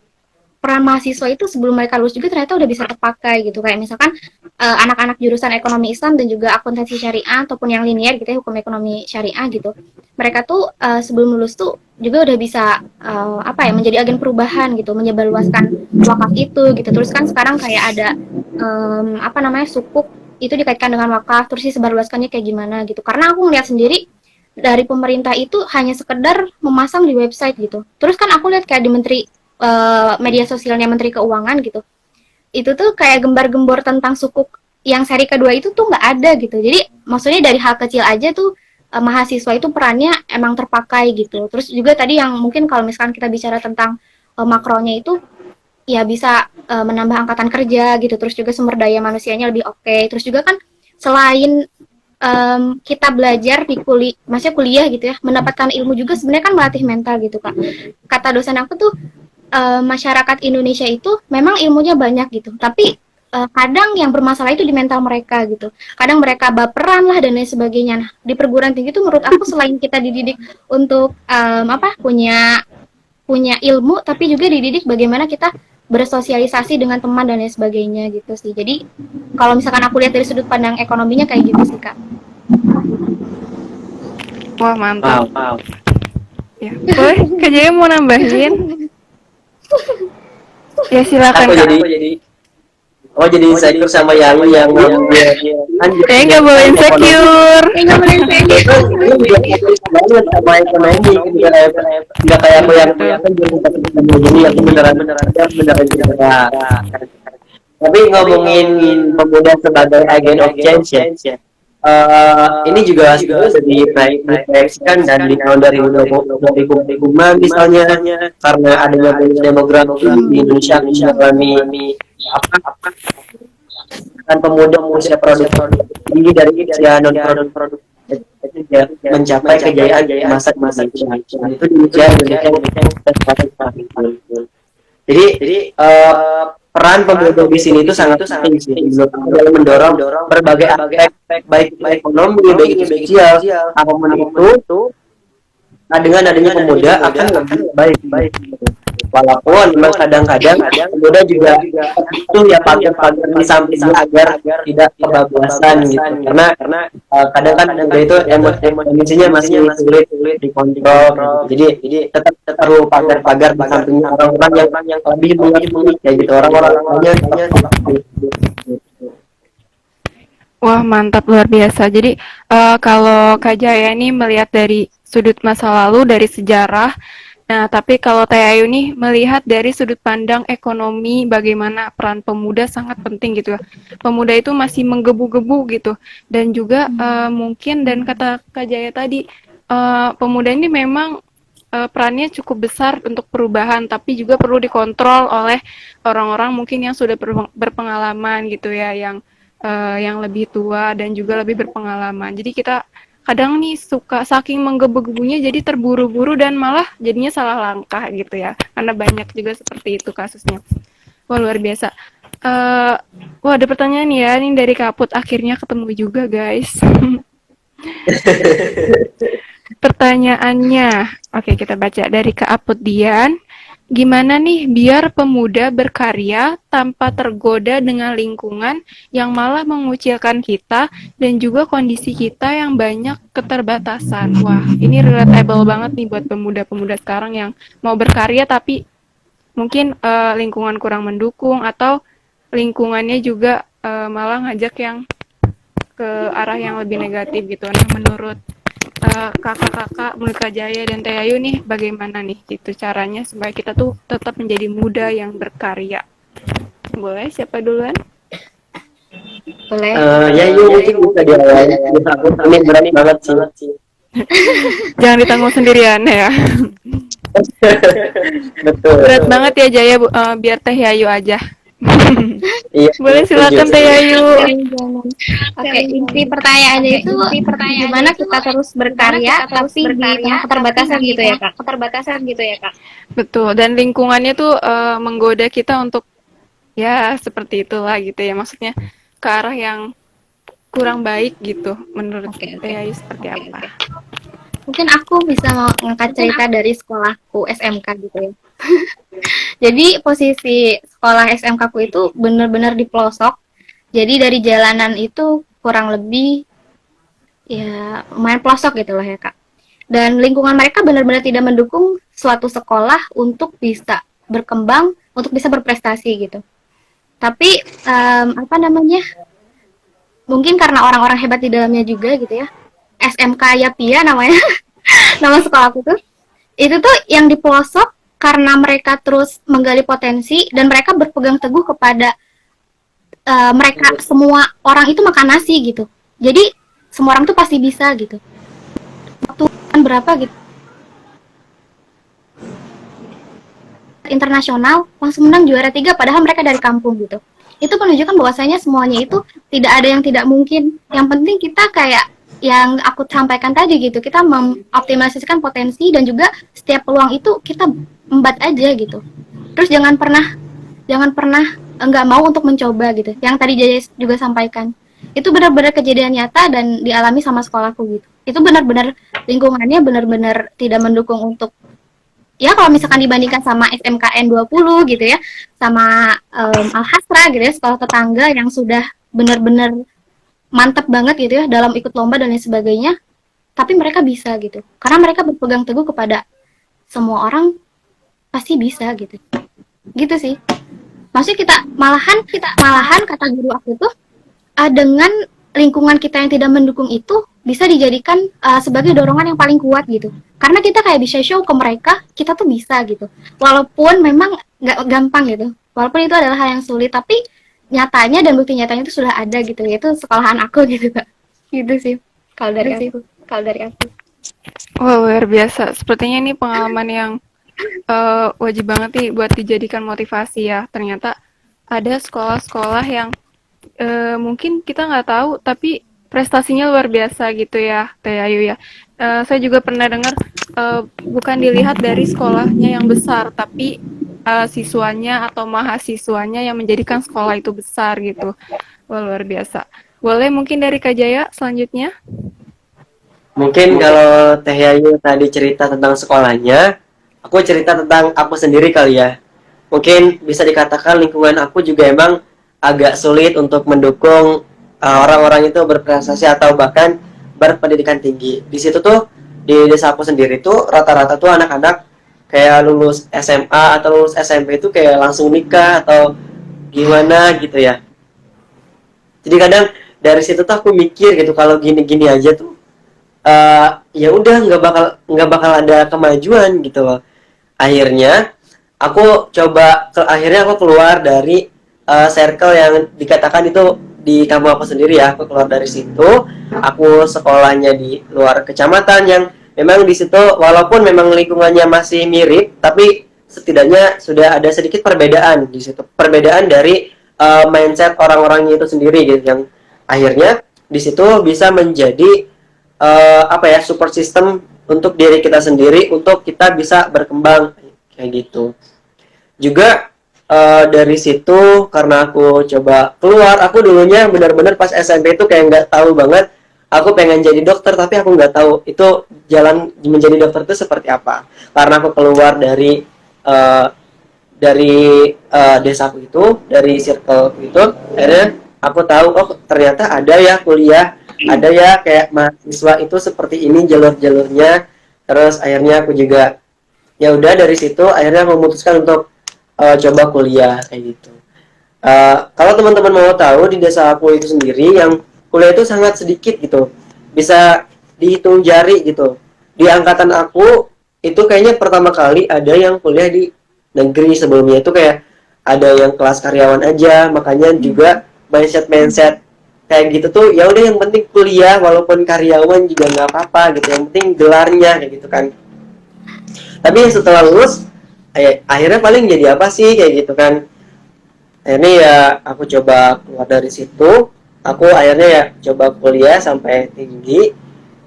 peran mahasiswa itu sebelum mereka lulus juga ternyata udah bisa terpakai gitu. Kayak misalkan anak-anak jurusan ekonomi Islam dan juga akuntansi syariah ataupun yang linear gitu ya, hukum ekonomi syariah gitu. Mereka tuh sebelum lulus tuh juga udah bisa menjadi agen perubahan gitu, menyebarluaskan wakaf itu gitu. Terus kan sekarang kayak ada sukuk itu dikaitkan dengan wakaf, terus disebarluaskannya kayak gimana gitu. Karena aku ngeliat sendiri dari pemerintah itu hanya sekedar memasang di website gitu. Terus kan aku lihat kayak di media sosialnya Menteri Keuangan gitu, itu tuh kayak gembar-gembor tentang sukuk yang seri kedua itu tuh nggak ada gitu. Jadi maksudnya dari hal kecil aja tuh mahasiswa itu perannya emang terpakai gitu. Terus juga tadi yang mungkin kalau misalkan kita bicara tentang makronya itu ya bisa menambah angkatan kerja gitu. Terus juga sumber daya manusianya lebih oke. Terus juga kan selain kita belajar di maksudnya kuliah gitu ya, mendapatkan ilmu juga sebenarnya kan melatih mental gitu kak. Kata dosen aku tuh masyarakat Indonesia itu memang ilmunya banyak gitu, tapi kadang yang bermasalah itu di mental mereka gitu. Kadang mereka baperan lah dan lain sebagainya. Nah, di perguruan tinggi itu menurut aku selain kita dididik untuk punya punya ilmu, tapi juga dididik bagaimana kita bersosialisasi dengan teman dan lain sebagainya gitu sih. Jadi kalau misalkan aku lihat dari sudut pandang ekonominya kayak gitu sih kak. Wah, mantap. Wow. Ya, boleh Kak Jaya mau nambahin? Ya silakan Aku Kak. jadi insecure sama yang Saya nggak boleh insecure. Nggak boleh insecure. banget sama ekonomi nggak kayak aku yang kan jadi aku beneran tapi ngomongin pemuda sebagai agen of change ya. Ini juga sudah diproyeksikan dan di tahun 2025 misalnya karena adanya bonus demografi di Indonesia mengalami apa kan pemuda usia produktif tinggi dari usia non produktif mencapai kejayaan masa Indonesia itu di usia Indonesia. Jadi peran pemuda di sini itu sangat penting sih dalam mendorong berbagai aspek baik itu ekonomi baik itu sosial apapun itu. Nah dengan adanya pemuda akan lebih baik. Walaupun memang kadang-kadang pemuda juga itu ya pagar-pagar di sampingnya agar tidak kebablasan gitu. Karena kadang kan pemuda itu emosinya masih sulit dikontrol. Jadi tetap perlu pagar-pagar di sampingnya orang-orang yang lebih mengerti kayak gitu orang-orangnya. Wah, mantap luar biasa. Jadi kalau Kak Jaya ini melihat dari sudut masa lalu, dari sejarah. Nah, tapi kalau Teh Ayu nih melihat dari sudut pandang ekonomi, bagaimana peran pemuda sangat penting gitu ya. Pemuda itu masih menggebu-gebu gitu. Dan juga mungkin dan kata Kak Jaya tadi, pemuda ini memang perannya cukup besar untuk perubahan, tapi juga perlu dikontrol oleh orang-orang mungkin yang sudah berpengalaman gitu ya, yang lebih tua dan juga lebih berpengalaman. Jadi kita kadang nih suka saking menggebu-gebunya jadi terburu-buru dan malah jadinya salah langkah gitu ya. Karena banyak juga seperti itu kasusnya. Wah, luar biasa. Wah, ada pertanyaan ya, ini dari Kaput akhirnya ketemu juga guys. Pertanyaannya, oke kita baca dari Kak Aput Dian. Gimana nih biar pemuda berkarya tanpa tergoda dengan lingkungan yang malah mengucilkan kita dan juga kondisi kita yang banyak keterbatasan. Wah, ini relatable banget nih buat pemuda-pemuda sekarang yang mau berkarya tapi mungkin lingkungan kurang mendukung atau lingkungannya juga malah ngajak yang ke arah yang lebih negatif gitu. Nah, menurut kakak-kakak, menurut Kak Jaya dan Teh Ayu nih bagaimana nih gitu caranya supaya kita tuh tetap menjadi muda yang berkarya? Boleh siapa duluan? Boleh. Ya yuk mungkin bisa diawali. Ini berat banget sih. Jangan ditanggung sendirian ya. Betul. Berat banget ya Jaya, biar Teh Ayu aja. Iya, boleh silakan Teh Ayu. Oke, inti pertanyaannya itu gimana kita terus berkarya tapi di tengah keterbatasan gitu ya kak? Keterbatasan gitu ya kak? Betul, dan lingkungannya tuh menggoda kita untuk ya seperti itulah gitu ya, maksudnya ke arah yang kurang baik gitu. Menurut Teh Ayu seperti apa? Mungkin aku bisa ngangkat cerita dari sekolahku SMK gitu ya. Jadi posisi sekolah SMK ku itu benar-benar di pelosok. Jadi dari jalanan itu kurang lebih ya lumayan pelosok gitu lah ya kak. Dan lingkungan mereka benar-benar tidak mendukung suatu sekolah untuk bisa berkembang, untuk bisa berprestasi gitu. Tapi apa namanya? Mungkin karena orang-orang hebat di dalamnya juga gitu ya. SMK Yapia namanya, nama sekolahku tuh. Itu tuh yang di pelosok karena mereka terus menggali potensi dan mereka berpegang teguh kepada mereka semua orang itu makan nasi gitu. Jadi semua orang tuh pasti bisa gitu. Waktu berapa gitu internasional langsung menang juara 3 padahal mereka dari kampung gitu. Itu menunjukkan bahwasanya semuanya itu tidak ada yang tidak mungkin. Yang penting kita kayak yang aku sampaikan tadi gitu, kita mengoptimalisasikan potensi dan juga setiap peluang itu kita embat aja gitu. Terus jangan pernah enggak mau untuk mencoba gitu. Yang tadi Jaya juga sampaikan. Itu benar-benar kejadian nyata dan dialami sama sekolahku gitu. Itu benar-benar lingkungannya benar-benar tidak mendukung untuk ya kalau misalkan dibandingkan sama SMKN 20 gitu ya, sama Al-Hasra gitu ya, sekolah tetangga yang sudah benar-benar mantep banget gitu ya dalam ikut lomba dan lain sebagainya, tapi mereka bisa gitu. Karena mereka berpegang teguh kepada semua orang pasti bisa gitu. Gitu sih. Maksudnya malahan kata guru aku tuh dengan lingkungan kita yang tidak mendukung itu bisa dijadikan sebagai dorongan yang paling kuat gitu. Karena kita kayak bisa show ke mereka, kita tuh bisa gitu. Walaupun memang nggak gampang gitu. Walaupun itu adalah hal yang sulit, tapi nyatanya dan bukti nyatanya itu sudah ada gitu. Yaitu sekolahan aku gitu, Kak. Gitu sih. Kalau dari aku. Wah, luar biasa. Sepertinya ini pengalaman yang wajib banget nih buat dijadikan motivasi ya. Ternyata ada sekolah-sekolah yang mungkin kita nggak tahu, tapi prestasinya luar biasa gitu ya, Teh Ayu ya. Saya juga pernah dengar bukan dilihat dari sekolahnya yang besar, tapi siswanya atau mahasiswanya yang menjadikan sekolah itu besar gitu. Wah, luar biasa. Boleh mungkin dari Kak Jaya selanjutnya? Mungkin kalau Teh Yayu tadi cerita tentang sekolahnya, aku cerita tentang aku sendiri kali ya. Mungkin bisa dikatakan lingkungan aku juga emang agak sulit untuk mendukung orang-orang itu berprestasi atau bahkan berpendidikan tinggi. Di situ tuh di desa aku sendiri tuh rata-rata tuh anak-anak kayak lulus SMA atau lulus SMP itu kayak langsung nikah atau gimana gitu ya. Jadi kadang dari situ tuh aku mikir gitu kalau gini-gini aja tuh ya udah nggak bakal ada kemajuan gitu loh. Akhirnya aku keluar dari circle yang dikatakan itu di kampung aku sendiri ya. Aku keluar dari situ, aku sekolahnya di luar kecamatan yang memang di situ walaupun memang lingkungannya masih mirip, tapi setidaknya sudah ada sedikit perbedaan di situ. Perbedaan dari mindset orang-orangnya itu sendiri gitu, yang akhirnya di situ bisa menjadi support system untuk diri kita sendiri untuk kita bisa berkembang kayak gitu. Juga dari situ karena aku coba keluar, aku dulunya benar-benar pas SMP itu kayak nggak tahu banget aku pengen jadi dokter, tapi aku nggak tahu itu jalan menjadi dokter itu seperti apa. Karena aku keluar uh, dari desaku itu, dari circle itu, akhirnya aku tahu oh ternyata ada ya kuliah, ada ya kayak mahasiswa itu seperti ini jalur-jalurnya. Terus akhirnya aku juga ya udah dari situ akhirnya memutuskan untuk coba kuliah kayak gitu. Kalau teman-teman mau tahu di desa aku itu sendiri yang kuliah itu sangat sedikit gitu, bisa dihitung jari gitu. Di angkatan aku itu kayaknya pertama kali ada yang kuliah di negeri. Sebelumnya itu kayak ada yang kelas karyawan aja, makanya juga mindset kayak gitu tuh ya udah yang penting kuliah walaupun karyawan juga nggak apa-apa gitu, yang penting gelarnya kayak gitu kan. Tapi setelah lulus akhirnya paling jadi apa sih kayak gitu kan. Akhirnya ya aku coba keluar dari situ, aku akhirnya ya coba kuliah sampai tinggi,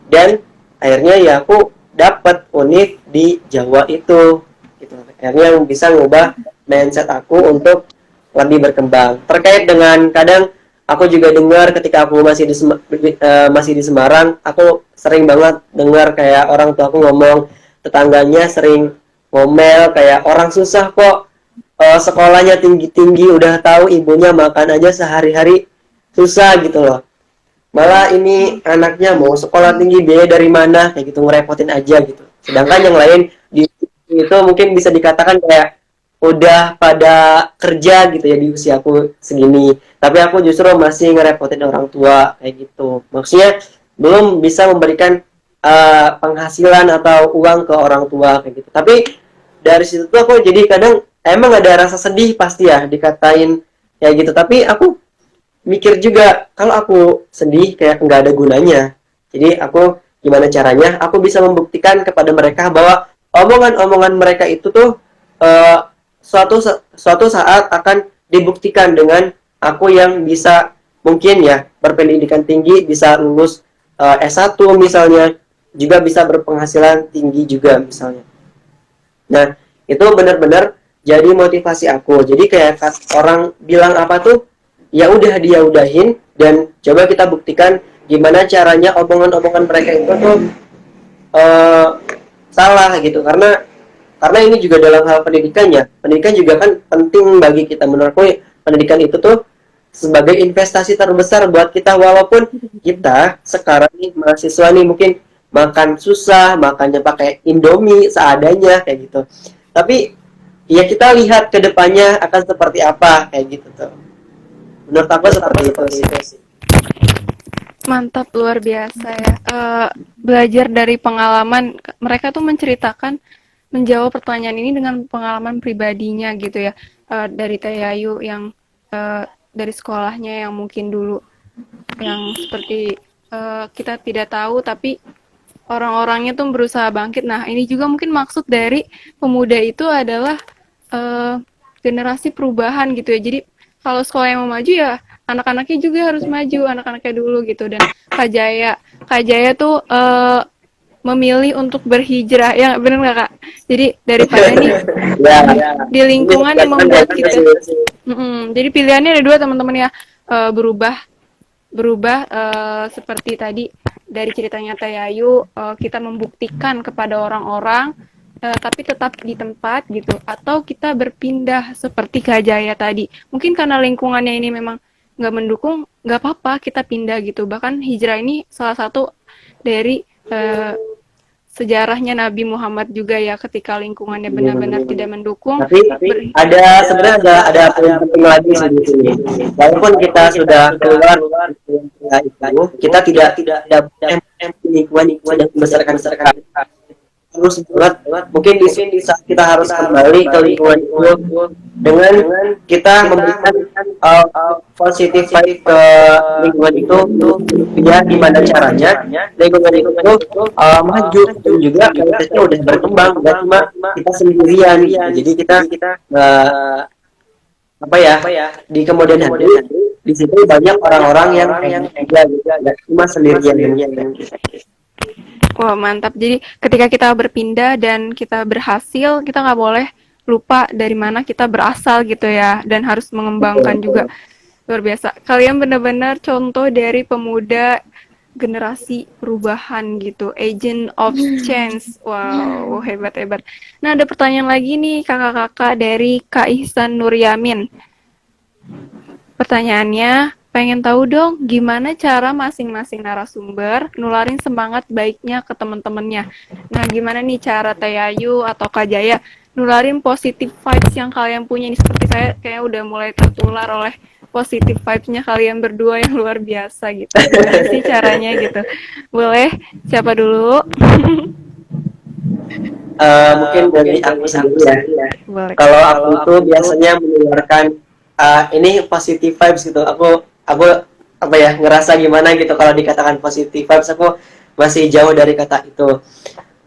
dan akhirnya ya aku dapat univ di Jawa itu gitu. Akhirnya yang bisa ngubah mindset aku untuk lebih berkembang. Terkait dengan kadang aku juga dengar ketika aku masih di Semarang, aku sering banget dengar kayak orang tua aku ngomong, tetangganya sering ngomel kayak orang susah kok sekolahnya tinggi-tinggi, udah tahu ibunya makan aja sehari-hari susah gitu loh. Malah ini anaknya mau sekolah tinggi biaya dari mana kayak gitu, ngerepotin aja gitu. Sedangkan yang lain di itu mungkin bisa dikatakan kayak udah pada kerja gitu ya di usia aku segini. Tapi aku justru masih ngerepotin orang tua kayak gitu. Maksudnya belum bisa memberikan penghasilan atau uang ke orang tua kayak gitu. Tapi dari situ tuh aku jadi kadang emang ada rasa sedih pasti ya dikatain kayak gitu, tapi aku mikir juga kalau aku sedih kayak nggak ada gunanya. Jadi aku gimana caranya aku bisa membuktikan kepada mereka bahwa omongan-omongan mereka itu tuh eh, suatu saat akan dibuktikan dengan aku yang bisa mungkin ya berpendidikan tinggi, bisa lulus S1 misalnya, juga bisa berpenghasilan tinggi juga misalnya. Nah, itu benar-benar jadi motivasi aku. Jadi kayak orang bilang apa tuh, ya udah dia udahin dan coba kita buktikan gimana caranya omongan-omongan mereka itu tuh eh, salah gitu. Karena ini juga dalam hal pendidikan ya. Pendidikan juga kan penting bagi kita. Menurutku pendidikan itu tuh sebagai investasi terbesar buat kita, walaupun kita sekarang nih mahasiswa nih mungkin makan susah, makannya pakai Indomie seadanya kayak gitu. Tapi ya kita lihat ke depannya akan seperti apa kayak gitu tuh. Menurut aku seperti itu sih. Mantap, luar biasa ya. Belajar dari pengalaman, mereka tuh menceritakan, menjawab pertanyaan ini dengan pengalaman pribadinya gitu ya. Dari Teh Ayu yang dari sekolahnya yang mungkin dulu yang seperti kita tidak tahu, tapi orang-orangnya tuh berusaha bangkit. Nah, ini juga mungkin maksud dari pemuda itu adalah generasi perubahan gitu ya. Jadi kalau sekolah yang mau maju ya anak-anaknya juga harus maju, anak-anaknya dulu gitu. Dan Kak Jaya tuh memilih untuk berhijrah, ya bener nggak Kak? Jadi daripada nih di lingkungan yang membuat kita, jadi pilihannya ada dua teman-teman ya, berubah seperti tadi dari ceritanya Teh Ayu, kita membuktikan kepada orang-orang tapi tetap di tempat gitu, atau kita berpindah seperti Kak Jaya tadi. Mungkin karena lingkungannya ini memang nggak mendukung, nggak apa-apa kita pindah gitu. Bahkan hijrah ini salah satu dari sejarahnya Nabi Muhammad juga ya, ketika lingkungannya benar-benar tidak mendukung. Tapi ada sebenarnya ada poin penting lagi di sini. Walaupun kita sudah keluar itu, kita tidak lingkungan yang membesarkan terus banget. Mungkin di sini saat kita harus kembali ke lingkungan itu dengan kita memberikan positif vibe ke lingkungan itu, ya gimana caranya lingkungan itu maju, dan juga kualitasnya udah berkembang, nggak cuma kita sendirian gitu. Jadi kita apa ya, di kemudian hari di situ banyak orang-orang yang juga nggak cuma sendirian. Wah, mantap. Jadi ketika kita berpindah dan kita berhasil, kita nggak boleh lupa dari mana kita berasal gitu ya, dan harus mengembangkan juga. Luar biasa. Kalian benar-benar contoh dari pemuda generasi perubahan gitu, agent of change. Wow, hebat-hebat. Nah, ada pertanyaan lagi nih kakak-kakak dari Kak Ihsan Nuryamin. Pertanyaannya, pengen tahu dong gimana cara masing-masing narasumber nularin semangat baiknya ke teman-temannya. Nah, gimana nih cara Teh Ayu atau Kak Jaya nularin positive vibes yang kalian punya? Ini seperti saya kayak udah mulai tertular oleh positive vibes-nya kalian berdua yang luar biasa gitu. Gimana sih caranya gitu? Boleh? Siapa dulu? Mungkin dari aku sendiri ya. Boleh. Kalau aku tuh biasanya mengeluarkan ini positive vibes gitu. Aku apa ya, ngerasa gimana gitu kalau dikatakan positive vibes, aku masih jauh dari kata itu.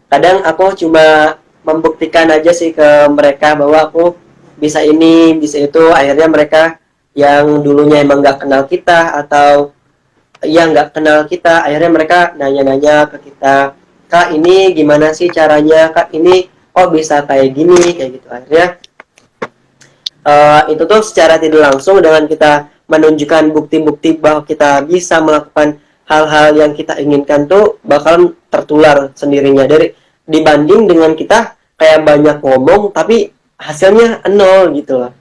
Kadang aku cuma membuktikan aja sih ke mereka bahwa aku bisa ini, bisa itu. Akhirnya mereka yang dulunya emang nggak kenal kita atau yang nggak kenal kita, akhirnya mereka nanya-nanya ke kita, Kak ini gimana sih caranya, Kak ini bisa kayak gini, kayak gitu. Akhirnya itu tuh secara tidak langsung dengan kita menunjukkan bukti-bukti bahwa kita bisa melakukan hal-hal yang kita inginkan tuh bakalan tertular sendirinya, dari dibanding dengan kita kayak banyak ngomong tapi hasilnya nol gitu loh,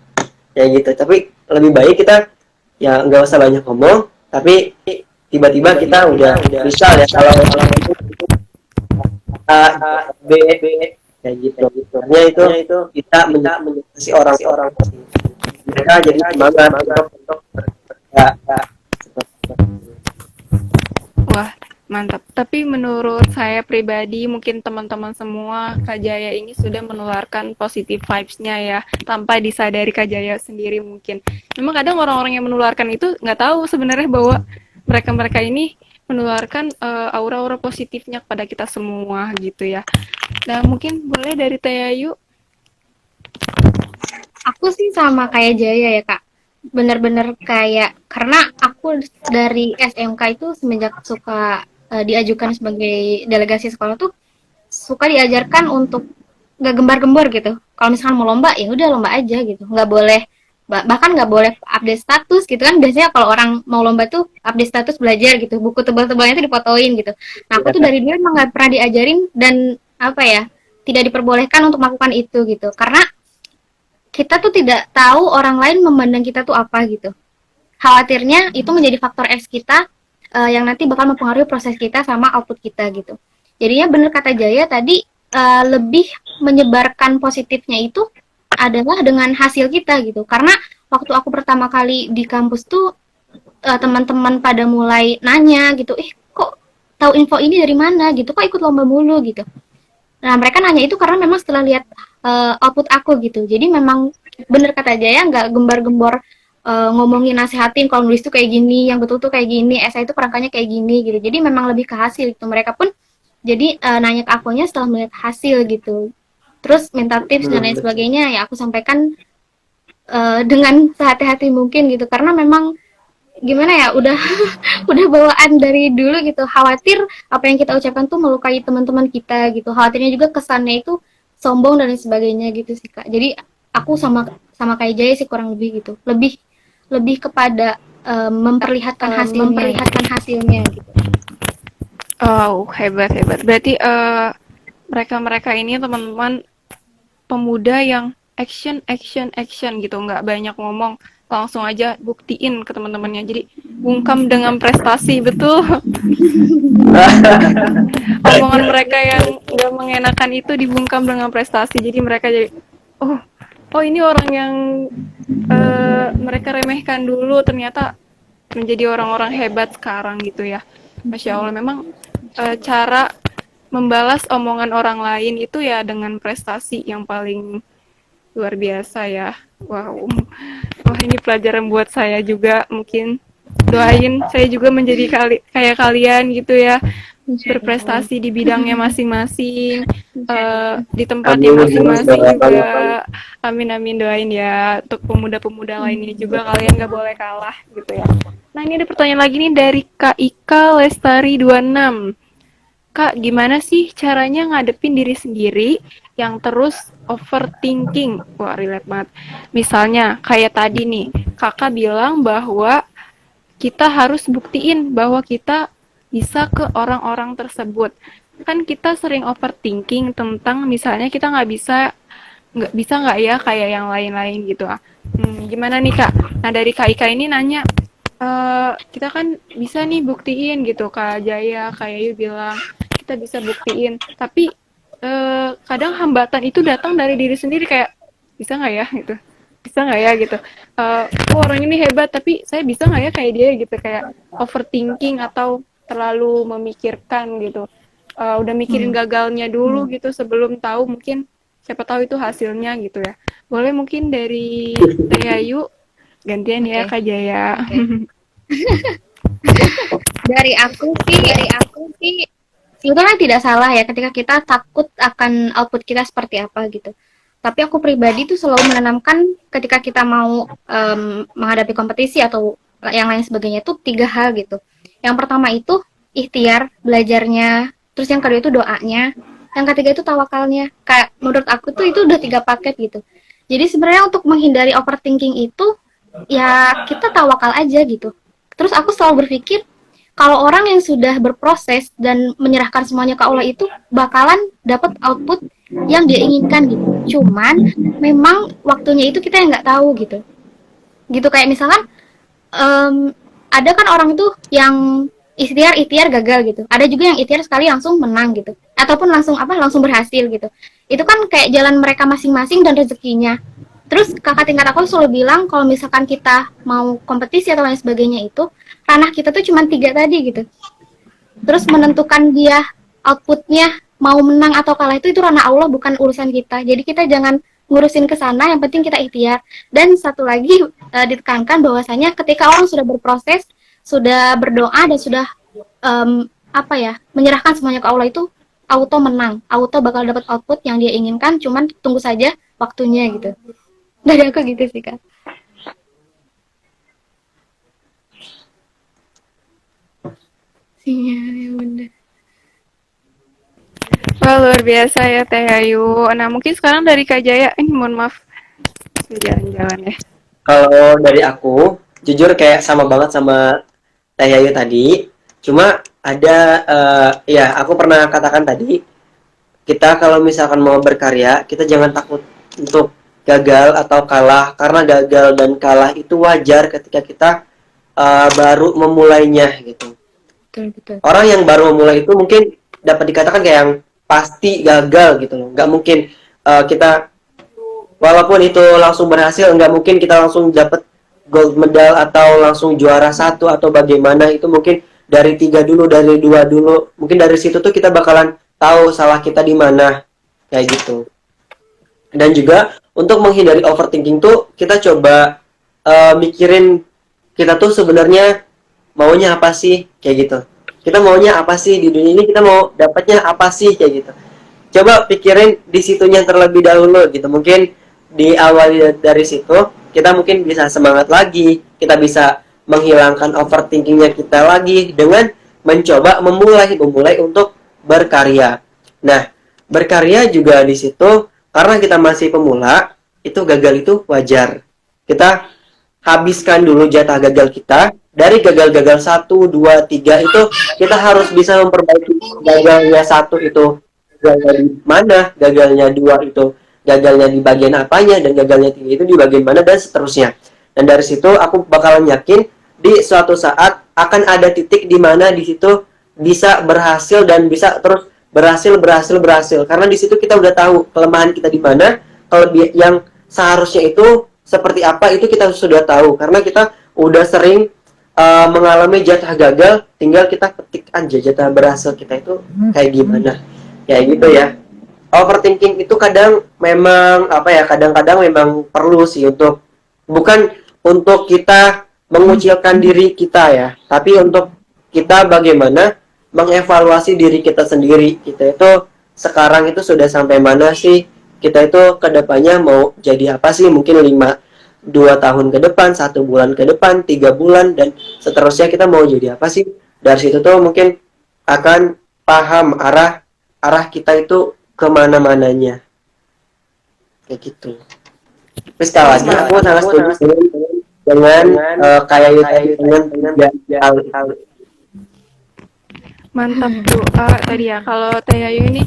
kayak gitu. Tapi lebih baik kita ya nggak usah banyak ngomong, tapi tiba-tiba kita udah misal ya kalau A B kayak gitu. Artinya itu kita menyukai orang-orang mereka jadi semangat untuk Wah, Mantap. Tapi menurut saya pribadi, mungkin teman-teman semua, Kak Jaya ini sudah menularkan positive vibes-nya ya, tanpa disadari Kak Jaya sendiri mungkin. Memang kadang orang-orang yang menularkan itu nggak tahu sebenarnya bahwa mereka-mereka ini menularkan aura-aura positifnya kepada kita semua gitu ya. Nah, mungkin boleh dari Teh Ayu. Aku sih sama kayak Jaya ya Kak. Bener-bener kayak karena aku dari SMK itu semenjak suka diajukan sebagai delegasi sekolah tuh suka diajarkan untuk nggak gembar-gembor gitu. Kalau misalkan mau lomba ya udah lomba aja gitu. Nggak boleh bahkan nggak boleh update status gitu kan, biasanya kalau orang mau lomba tuh update status belajar gitu, buku tebal-tebalnya tuh difotoin gitu. Nah aku tuh dari dulu emang nggak pernah diajarin dan apa ya, tidak diperbolehkan untuk melakukan itu gitu, karena kita tuh tidak tahu orang lain memandang kita tuh apa gitu. Khawatirnya itu menjadi faktor X kita yang nanti bakal mempengaruhi proses kita sama output kita gitu. Jadinya bener kata Jaya tadi, lebih menyebarkan positifnya itu adalah dengan hasil kita gitu. Karena waktu aku pertama kali di kampus tuh teman-teman pada mulai nanya gitu, kok tahu info ini dari mana gitu, kok ikut lomba mulu gitu. Nah, mereka nanya itu karena memang setelah lihat output aku gitu. Jadi memang bener kata Jaya, nggak gembar-gembor ngomongin nasehatin kalau nulis tuh kayak gini, yang betul tuh kayak gini, esai itu kerangkanya kayak gini gitu. Jadi memang lebih ke hasil gitu. Mereka pun jadi nanya ke akunya setelah melihat hasil gitu. Terus minta tips dan lain sebagainya, ya aku sampaikan dengan sehati-hati mungkin gitu. Karena memang gimana ya, udah udah bawaan dari dulu gitu, khawatir apa yang kita ucapkan tuh melukai teman-teman kita gitu, khawatirnya juga kesannya itu sombong dan lain sebagainya gitu sih Kak. Jadi aku sama sama kayak Jaya sih kurang lebih gitu, lebih lebih kepada memperlihatkan hasilnya gitu. Oh, hebat hebat. Berarti mereka-mereka ini teman-teman pemuda yang action action action gitu, nggak banyak ngomong, langsung aja buktiin ke teman-temannya. Jadi bungkam dengan prestasi, betul. Omongan mereka yang nggak mengenakan itu dibungkam dengan prestasi. Jadi mereka jadi, oh, oh ini orang yang mereka remehkan dulu ternyata menjadi orang-orang hebat sekarang gitu ya. Masya Allah, memang cara membalas omongan orang lain itu ya dengan prestasi yang paling luar biasa ya. Wow, wah ini pelajaran buat saya juga. Mungkin doain saya juga menjadi kayak kalian gitu ya, berprestasi di bidangnya masing-masing, di tempatnya masing-masing juga. Amin amin, doain ya untuk pemuda-pemuda lainnya juga, kalian gak boleh kalah gitu ya. Nah ini ada pertanyaan lagi nih dari Kak Ika Lestari 26. Kak, gimana sih caranya ngadepin diri sendiri yang terus overthinking? Wah, relate banget. Misalnya, kayak tadi nih, kakak bilang bahwa kita harus buktiin bahwa kita bisa ke orang-orang tersebut. Kan kita sering overthinking tentang misalnya kita nggak bisa nggak ya kayak yang lain-lain gitu. Gimana nih Kak? Nah dari Kak Ika ini nanya, kita kan bisa nih buktiin gitu, Kak Jaya, Kak Yayu bilang kita bisa buktiin, tapi kadang hambatan itu datang dari diri sendiri, kayak bisa nggak ya gitu, bisa nggak ya gitu, orang ini hebat tapi saya bisa nggak ya kayak dia gitu, kayak overthinking atau terlalu memikirkan gitu. Udah mikirin gagalnya dulu gitu sebelum tahu, mungkin siapa tahu itu hasilnya gitu ya. Boleh mungkin dari Teh Ayu, gantian ya Kak Jaya. Dari aku sih sebetulnya tidak salah ya ketika kita takut akan output kita seperti apa gitu. Tapi aku pribadi tuh selalu menanamkan ketika kita mau menghadapi kompetisi atau yang lain sebagainya tuh 3 hal gitu. Yang pertama itu ikhtiar belajarnya, terus yang kedua itu doanya, yang ketiga itu tawakalnya. Kayak menurut aku tuh itu udah 3 paket gitu. Jadi sebenarnya untuk menghindari overthinking itu ya kita tawakal aja gitu. Terus aku selalu berpikir kalau orang yang sudah berproses dan menyerahkan semuanya ke Allah itu bakalan dapat output yang dia inginkan gitu. Cuman memang waktunya itu kita yang nggak tahu gitu. Gitu kayak misalkan ada kan orang itu yang ikhtiar gagal gitu. Ada juga yang ikhtiar sekali langsung menang gitu. Ataupun langsung berhasil gitu. Itu kan kayak jalan mereka masing-masing dan rezekinya. Terus kakak tingkat aku selalu bilang kalau misalkan kita mau kompetisi atau lain sebagainya itu ranah kita tuh cuma 3 tadi gitu. Terus menentukan dia outputnya mau menang atau kalah itu ranah Allah, bukan urusan kita. Jadi kita jangan ngurusin ke sana, yang penting kita ikhtiar. Dan satu lagi ditekankan bahwasanya ketika orang sudah berproses, sudah berdoa dan sudah menyerahkan semuanya ke Allah, itu auto menang, auto bakal dapat output yang dia inginkan, cuman tunggu saja waktunya gitu. Dari aku gitu sih Kak. Iya, ya bener. Wah, luar biasa ya Teh Ayu. Nah, mungkin sekarang dari Kak Jaya, ini mohon maaf, jalan-jalan ya. Kalau dari aku, jujur kayak sama banget sama Teh Yayu tadi. Cuma ada, ya aku pernah katakan tadi, kita kalau misalkan mau berkarya, kita jangan takut untuk gagal atau kalah. Karena gagal dan kalah itu wajar ketika kita baru memulainya gitu. Betul. Orang yang baru memulai itu mungkin dapat dikatakan kayak yang pasti gagal gitu loh. Nggak mungkin kita walaupun itu langsung berhasil, nggak mungkin kita langsung dapat gold medal atau langsung juara satu atau bagaimana. Itu mungkin dari 3 dulu, dari 2 dulu. Mungkin dari situ tuh kita bakalan tahu salah kita di mana, kayak gitu. Dan juga untuk menghindari overthinking tuh kita coba mikirin kita tuh sebenarnya maunya apa sih, kayak gitu. Kita maunya apa sih di dunia ini, kita mau dapatnya apa sih, kayak gitu. Coba pikirin di situnya terlebih dahulu gitu. Mungkin diawali dari situ kita mungkin bisa semangat lagi, kita bisa menghilangkan overthinkingnya kita lagi dengan mencoba memulai untuk berkarya. Nah, berkarya juga di situ karena kita masih pemula, itu gagal itu wajar. Kita habiskan dulu jatah gagal kita. Dari gagal-gagal 1, 2, 3 itu kita harus bisa memperbaiki gagalnya 1 itu gagalnya di mana, gagalnya 2 itu gagalnya di bagian apanya, dan gagalnya 3 itu di bagian mana, dan seterusnya. Dan dari situ aku bakalan yakin di suatu saat akan ada titik di mana di situ bisa berhasil dan bisa terus berhasil karena di situ kita udah tahu kelemahan kita di mana, kelebihan yang seharusnya itu seperti apa itu kita sudah tahu karena kita udah sering mengalami jatah gagal, tinggal kita ketik aja jatah berhasil kita itu kayak gimana, kayak gitu ya. Overthinking itu kadang memang kadang-kadang memang perlu sih untuk bukan untuk kita mengucilkan diri kita ya, tapi untuk kita bagaimana mengevaluasi diri kita sendiri. Kita itu sekarang itu sudah sampai mana sih, kita itu kedepannya mau jadi apa sih, mungkin 2 tahun ke depan, 1 bulan ke depan, 3 bulan, dan seterusnya kita mau jadi apa sih. Dari situ tuh mungkin akan paham arah kita itu kemana-mananya, kayak gitu. Tapi sekali lagi aku sangat setuju dengan kayak dengan hal. Mantap doa tadi ya. Kalau Teh Ayu ini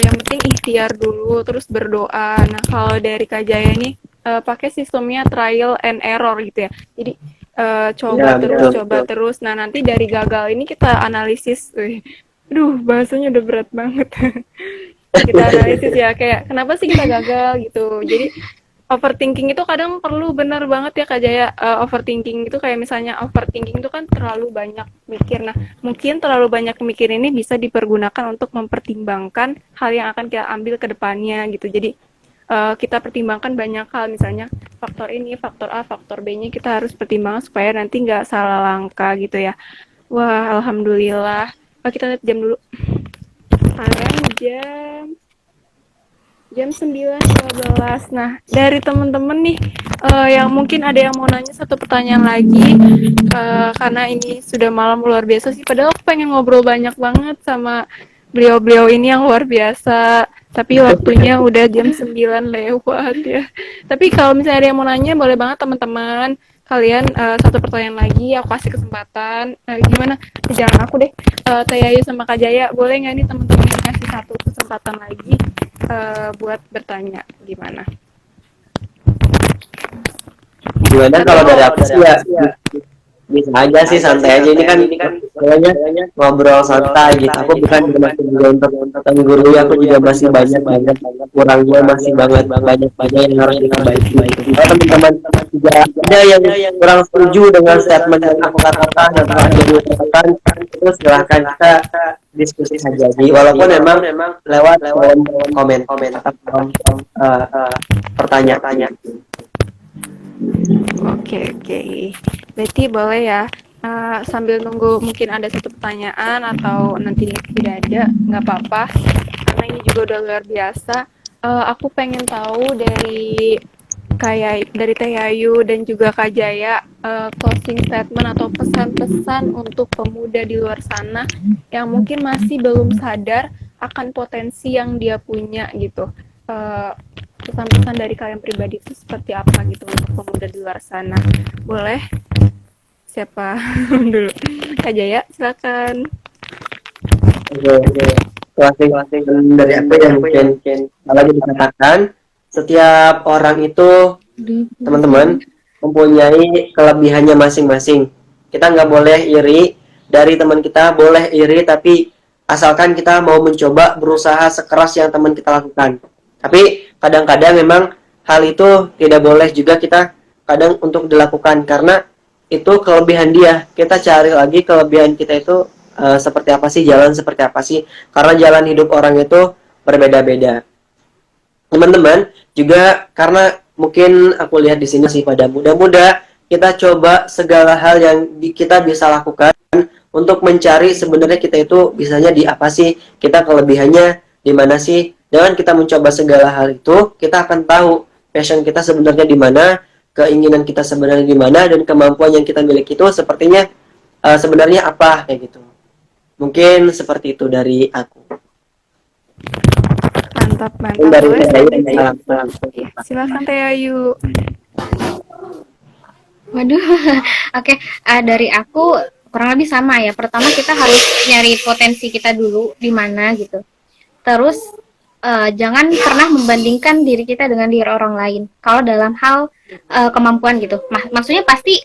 yang penting ikhtiar dulu, terus berdoa. Nah, kalau dari Kak Jaya ini pakai sistemnya trial and error gitu ya. Jadi coba terus. Nah, nanti dari gagal ini kita analisis. Aduh, bahasanya udah berat banget. Kita analisis ya, kayak kenapa sih kita gagal gitu. Jadi overthinking itu kadang perlu, benar banget ya Kak Jaya. Overthinking itu kayak misalnya overthinking itu kan terlalu banyak mikir. Nah, mungkin terlalu banyak mikir ini bisa dipergunakan untuk mempertimbangkan hal yang akan kita ambil ke depannya gitu. Jadi kita pertimbangkan banyak hal, misalnya faktor ini, faktor A, faktor B-nya kita harus pertimbangkan supaya nanti nggak salah langkah gitu ya. Wah, alhamdulillah. Kita lihat jam dulu. Sekarang jam 9.15. Nah, dari teman-teman nih yang mungkin ada yang mau nanya satu pertanyaan lagi, karena ini sudah malam luar biasa sih, padahal aku pengen ngobrol banyak banget sama beliau-beliau ini yang luar biasa, tapi waktunya udah jam 9 lewat ya. Tapi kalau misalnya ada yang mau nanya, boleh banget teman-teman. Kalian satu pertanyaan lagi, aku kasih kesempatan. Gimana? Jangan aku deh. Teh Ayu sama Kak Jaya, boleh nggak nih teman-teman kasih satu kesempatan lagi buat bertanya? Gimana? Gimana kalau dari aku sih ya, bisa aja sih, santai aja, ini kan istilahnya ngobrol santai gitu. Aku bukan bermaksud juga untuk menggurui, aku juga masih banyak banget kurangnya, masih banget banyak banyak yang harus diperbaiki gitu. Kalau teman-teman juga ada yang kurang setuju dengan statement yang aku katakan atau ada yang katakan, itu silahkan kita diskusi saja, walaupun memang lewat komen atau pertanyaan. Oke, oke. Berarti boleh ya, sambil nunggu mungkin ada satu pertanyaan atau nanti tidak ada, nggak apa-apa. Karena ini juga udah luar biasa. Aku pengen tahu dari Teh Yayu dan juga Kak Jaya, closing statement atau pesan-pesan untuk pemuda di luar sana yang mungkin masih belum sadar akan potensi yang dia punya gitu. Eh, Pesan-pesan dari kalian pribadi itu seperti apa gitu untuk pemuda di luar sana? Boleh? Siapa dulu? Kak Jaya, silakan. Closing dari aku yang mungkin lagi dikatakan, setiap orang itu, teman-teman, mempunyai kelebihannya masing-masing. Kita nggak boleh iri dari teman kita, boleh iri tapi asalkan kita mau mencoba berusaha sekeras yang teman kita lakukan. Tapi kadang-kadang memang hal itu tidak boleh juga kita kadang untuk dilakukan, karena itu kelebihan dia. Kita cari lagi kelebihan kita itu seperti apa sih, jalan seperti apa sih, karena jalan hidup orang itu berbeda-beda. Teman-teman juga, karena mungkin aku lihat di sini sih pada muda-muda, kita coba segala hal yang kita bisa lakukan untuk mencari sebenarnya kita itu bisanya di apa sih, kita kelebihannya di mana sih. Dengan kita mencoba segala hal itu, kita akan tahu passion kita sebenarnya di mana, keinginan kita sebenarnya di mana, dan kemampuan yang kita miliki itu sepertinya sebenarnya apa, kayak gitu. Mungkin seperti itu dari aku. Mantap, mantap. Dari Boleh saya saya silakan Teh Ayu. Waduh, oke. Dari aku kurang lebih sama ya. Pertama kita harus nyari potensi kita dulu di mana gitu. Terus jangan pernah membandingkan diri kita dengan diri orang lain. Kalau dalam hal kemampuan gitu, maksudnya pasti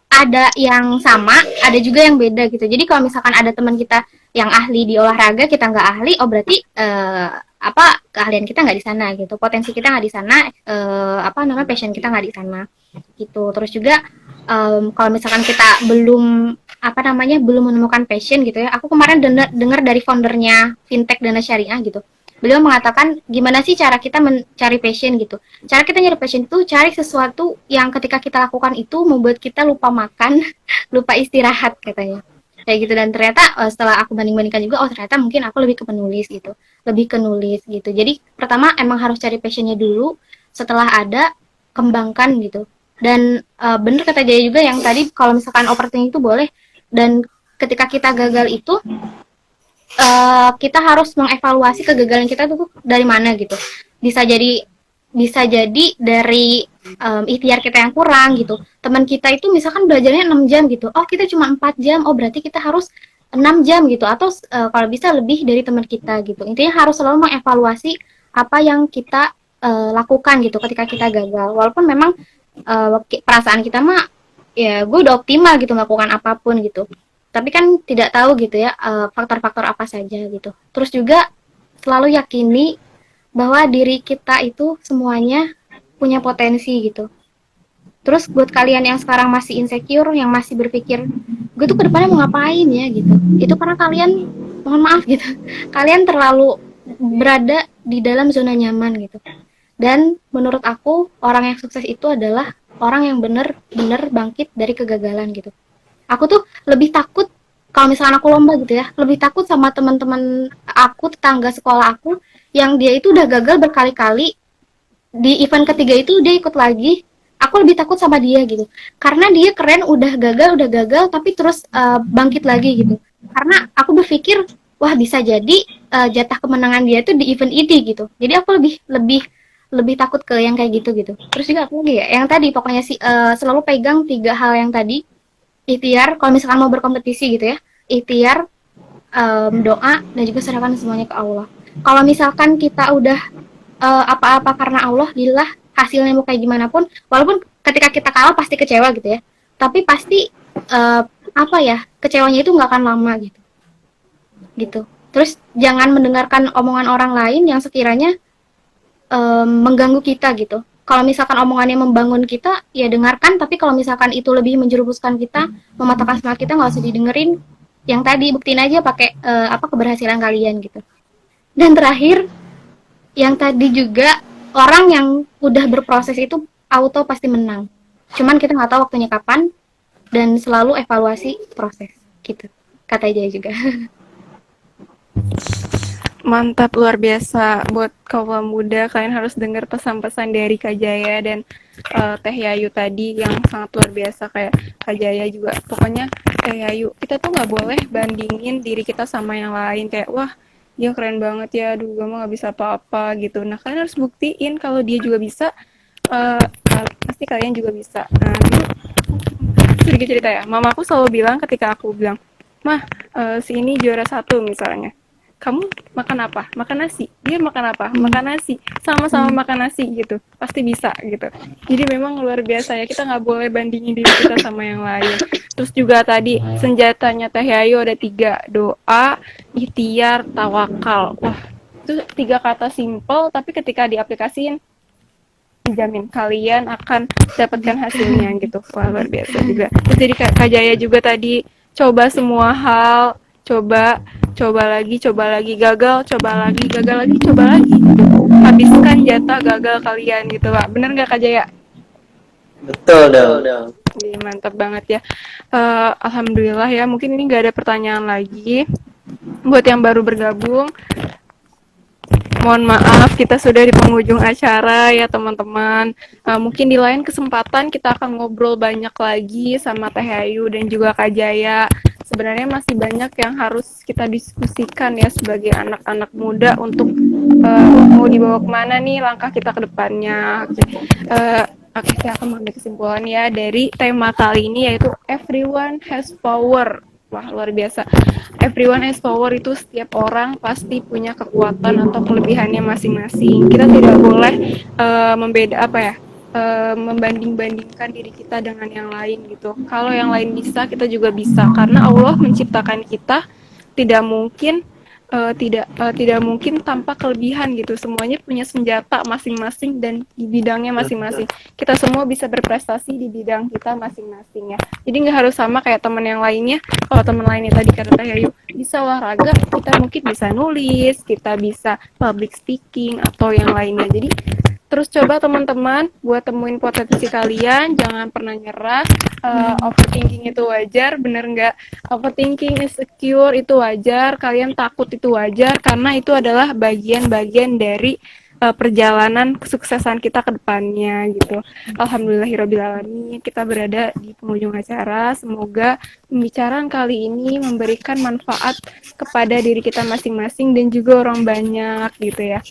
ada yang sama, ada juga yang beda gitu. Jadi kalau misalkan ada teman kita yang ahli di olahraga, kita nggak ahli, oh berarti keahlian kita nggak di sana gitu, potensi kita nggak di sana, passion kita nggak di sana gitu. Terus juga kalau misalkan kita belum menemukan passion gitu ya. Aku kemarin dengar dari foundernya fintech Dana Syariah gitu. Beliau mengatakan gimana sih cara kita mencari passion gitu. Cara kita nyari passion itu cari sesuatu yang ketika kita lakukan itu membuat kita lupa makan, lupa istirahat katanya. Kayak gitu, dan ternyata setelah aku banding-bandingkan juga, oh ternyata mungkin aku lebih ke penulis gitu. Lebih ke nulis gitu. Jadi pertama emang harus cari passionnya dulu, setelah ada kembangkan gitu. Dan bener kata Jaya juga yang tadi kalau misalkan opportunity itu boleh, dan ketika kita gagal itu kita harus mengevaluasi kegagalan kita tuh dari mana gitu. Bisa jadi dari ikhtiar kita yang kurang gitu. Teman kita itu misalkan belajarnya 6 jam gitu. Oh, kita cuma 4 jam. Oh, berarti kita harus 6 jam gitu, atau kalau bisa lebih dari teman kita gitu. Intinya harus selalu mengevaluasi apa yang kita lakukan gitu ketika kita gagal. Walaupun memang perasaan kita mah ya gue udah optimal gitu melakukan apapun gitu. Tapi kan tidak tahu gitu ya faktor-faktor apa saja gitu. Terus juga selalu yakini bahwa diri kita itu semuanya punya potensi gitu. Terus buat kalian yang sekarang masih insecure, yang masih berpikir gue tuh kedepannya mau ngapain ya gitu, itu karena kalian, mohon maaf gitu, kalian terlalu berada di dalam zona nyaman gitu. Dan menurut aku orang yang sukses itu adalah orang yang bener-bener bangkit dari kegagalan gitu. Aku tuh lebih takut kalau misalnya aku lomba gitu ya, lebih takut sama teman-teman aku, tetangga sekolah aku yang dia itu udah gagal berkali-kali, di event ketiga itu dia ikut lagi. Aku lebih takut sama dia gitu, karena dia keren, udah gagal tapi terus bangkit lagi gitu. Karena aku berpikir wah bisa jadi jatah kemenangan dia itu di event ini gitu. Jadi aku lebih takut ke yang kayak gitu. Terus juga apa lagi ya, yang tadi pokoknya sih selalu pegang 3 hal yang tadi. Ikhtiar, kalau misalkan mau berkompetisi gitu ya, ikhtiar, doa, dan juga serahkan semuanya ke Allah. Kalau misalkan kita udah apa-apa karena Allah, lillah, hasilnya mau kayak gimana pun, walaupun ketika kita kalah pasti kecewa gitu ya, tapi pasti apa ya, kecewanya itu nggak akan lama gitu. Terus jangan mendengarkan omongan orang lain yang sekiranya mengganggu kita gitu. Kalau misalkan omongannya membangun kita, ya dengarkan. Tapi kalau misalkan itu lebih menjerumuskan kita, mematahkan semangat kita, nggak usah didengerin. Yang tadi buktiin aja pakai apa keberhasilan kalian gitu. Dan terakhir, yang tadi juga orang yang udah berproses itu auto pasti menang. Cuman kita nggak tahu waktunya kapan dan selalu evaluasi proses gitu. Kata Jaya juga. Mantap, luar biasa. Buat kaum muda, kalian harus dengar pesan-pesan dari Kak Jaya dan Teh Yayu tadi yang sangat luar biasa. Kayak Kak Jaya juga, pokoknya Teh Yayu, kita tuh nggak boleh bandingin diri kita sama yang lain. Kayak, wah dia keren banget ya, aduh gue mah nggak bisa apa-apa gitu. Nah kalian harus buktiin kalau dia juga bisa, pasti kalian juga bisa. Nah dulu sedikit cerita ya, mamaku selalu bilang ketika aku bilang, mah si ini juara 1 misalnya, kamu makan apa? Makan nasi. Dia makan apa? Makan nasi. Sama-sama makan nasi gitu. Pasti bisa gitu. Jadi memang luar biasa ya. Kita nggak boleh bandingin diri kita sama yang lain. Terus juga tadi senjatanya Teh Yayu ada 3. Doa, ikhtiar, tawakal. Wah, itu 3 kata simple tapi ketika diaplikasiin dijamin kalian akan dapatkan hasilnya gitu. Wah, luar biasa juga. Terus jadi Kak Jaya juga tadi coba semua hal, coba lagi, gagal, coba lagi, gagal lagi, coba lagi. Habiskan jatah gagal kalian gitu, Pak. Bener nggak Kak Jaya? Betul dong. Mantap banget ya. Alhamdulillah ya. Mungkin ini nggak ada pertanyaan lagi. Buat yang baru bergabung, mohon maaf kita sudah di penghujung acara ya teman-teman. Mungkin di lain kesempatan kita akan ngobrol banyak lagi sama Teh Ayu dan juga Kak Jaya. Sebenarnya masih banyak yang harus kita diskusikan ya sebagai anak-anak muda untuk mau dibawa kemana nih langkah kita ke depannya. Oke, saya akan mengambil kesimpulan ya dari tema kali ini yaitu Everyone Has Power. Wah, luar biasa. Everyone has power itu setiap orang pasti punya kekuatan atau kelebihannya masing-masing. Kita tidak boleh membanding-bandingkan diri kita dengan yang lain gitu. Kalau yang lain bisa, kita juga bisa karena Allah menciptakan kita tidak mungkin tidak mungkin tanpa kelebihan gitu. Semuanya punya senjata masing-masing dan di bidangnya masing-masing. Kita semua bisa berprestasi di bidang kita masing-masing ya. Jadi nggak harus sama kayak teman yang lainnya. Kalau teman lainnya tadi kata Yayu bisa olahraga, kita mungkin bisa nulis, kita bisa public speaking atau yang lainnya. Jadi terus coba teman-teman buat temuin potensi kalian, jangan pernah nyerah. Overthinking itu wajar, bener nggak? Overthinking, insecure itu wajar, kalian takut itu wajar, karena itu adalah bagian-bagian dari perjalanan kesuksesan kita ke depannya gitu. Alhamdulillahirrabbilalamin, kita berada di penghujung acara. Semoga pembicaraan kali ini memberikan manfaat kepada diri kita masing-masing dan juga orang banyak gitu ya.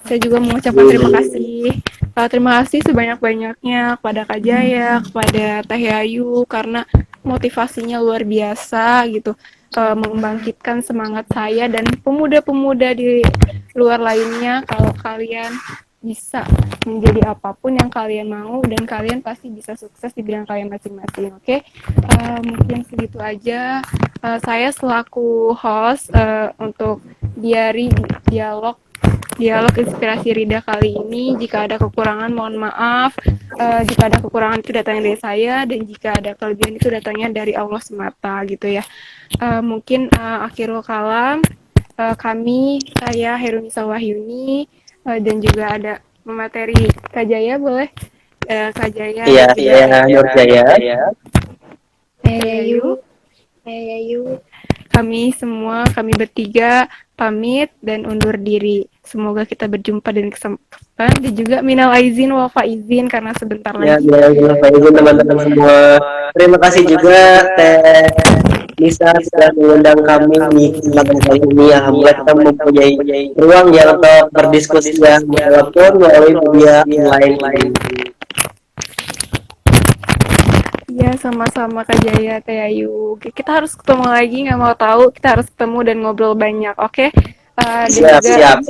Saya juga mengucapkan terima kasih. Terima kasih sebanyak-banyaknya kepada Kak Jaya, kepada Teh Ayu karena motivasinya luar biasa gitu. Membangkitkan semangat saya dan pemuda-pemuda di luar lainnya kalau kalian bisa menjadi apapun yang kalian mau dan kalian pasti bisa sukses di bidang kalian masing-masing. Oke, mungkin segitu aja. Saya selaku host untuk dialog inspirasi Rida kali ini. Jika ada kekurangan mohon maaf. Jika ada kekurangan itu datangnya dari saya dan jika ada kelebihan itu datangnya dari Allah semata gitu ya. Mungkin akhirul kalam, saya Herunisa Wahyuni dan juga ada pemateri Kak Jaya, boleh Kak Jaya. Iya, saya Nur Jaya. Ayu. Kami bertiga pamit dan undur diri. Semoga kita berjumpa dan kesempatan dan juga minal aizin wal faizin karena sebentar lagi. Ya, izin teman-teman semua. Terima kasih juga Teh Lisa sudah mengundang kami di kesempatan kali ini. Alhamdulillah kita mempunyai ruang ya untuk berdiskusi ya, walaupun melalui media online. Iya, sama-sama Kak Jaya, Teh Ayu. Kita harus ketemu lagi, nggak mau tahu. Kita harus ketemu dan ngobrol banyak, oke? Siap.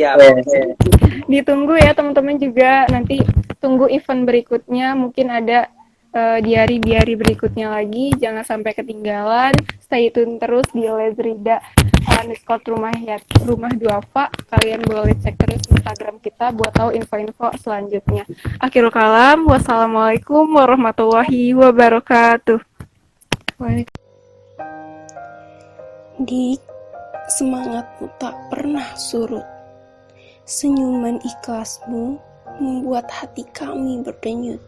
Ditunggu ya teman-teman juga. Nanti tunggu event berikutnya. Mungkin ada diari-diari berikutnya lagi. Jangan sampai ketinggalan. Stay tune terus di Lezrida _rumah duafa. Kalian boleh cek terus Instagram kita buat tahu info-info selanjutnya. Akhirul kalam, wassalamualaikum warahmatullahi wabarakatuh. Dik, semangatmu tak pernah surut. Senyuman ikhlasmu membuat hati kami berdenyut.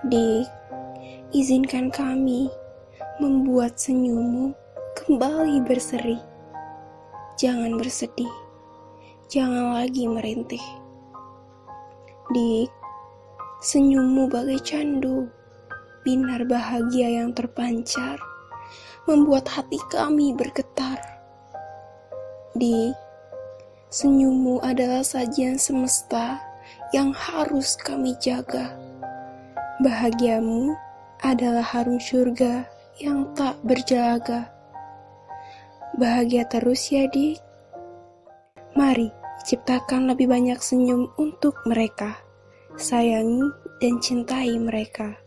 Dik, izinkan kami membuat senyummu kembali berseri. Jangan bersedih, jangan lagi merintih. Dik, senyummu bagai candu, binar bahagia yang terpancar, membuat hati kami bergetar. Dik, senyummu adalah sajian semesta yang harus kami jaga. Bahagiamu adalah harum surga yang tak berjaga. Bahagia terus ya, Dik. Mari ciptakan lebih banyak senyum untuk mereka. Sayangi dan cintai mereka.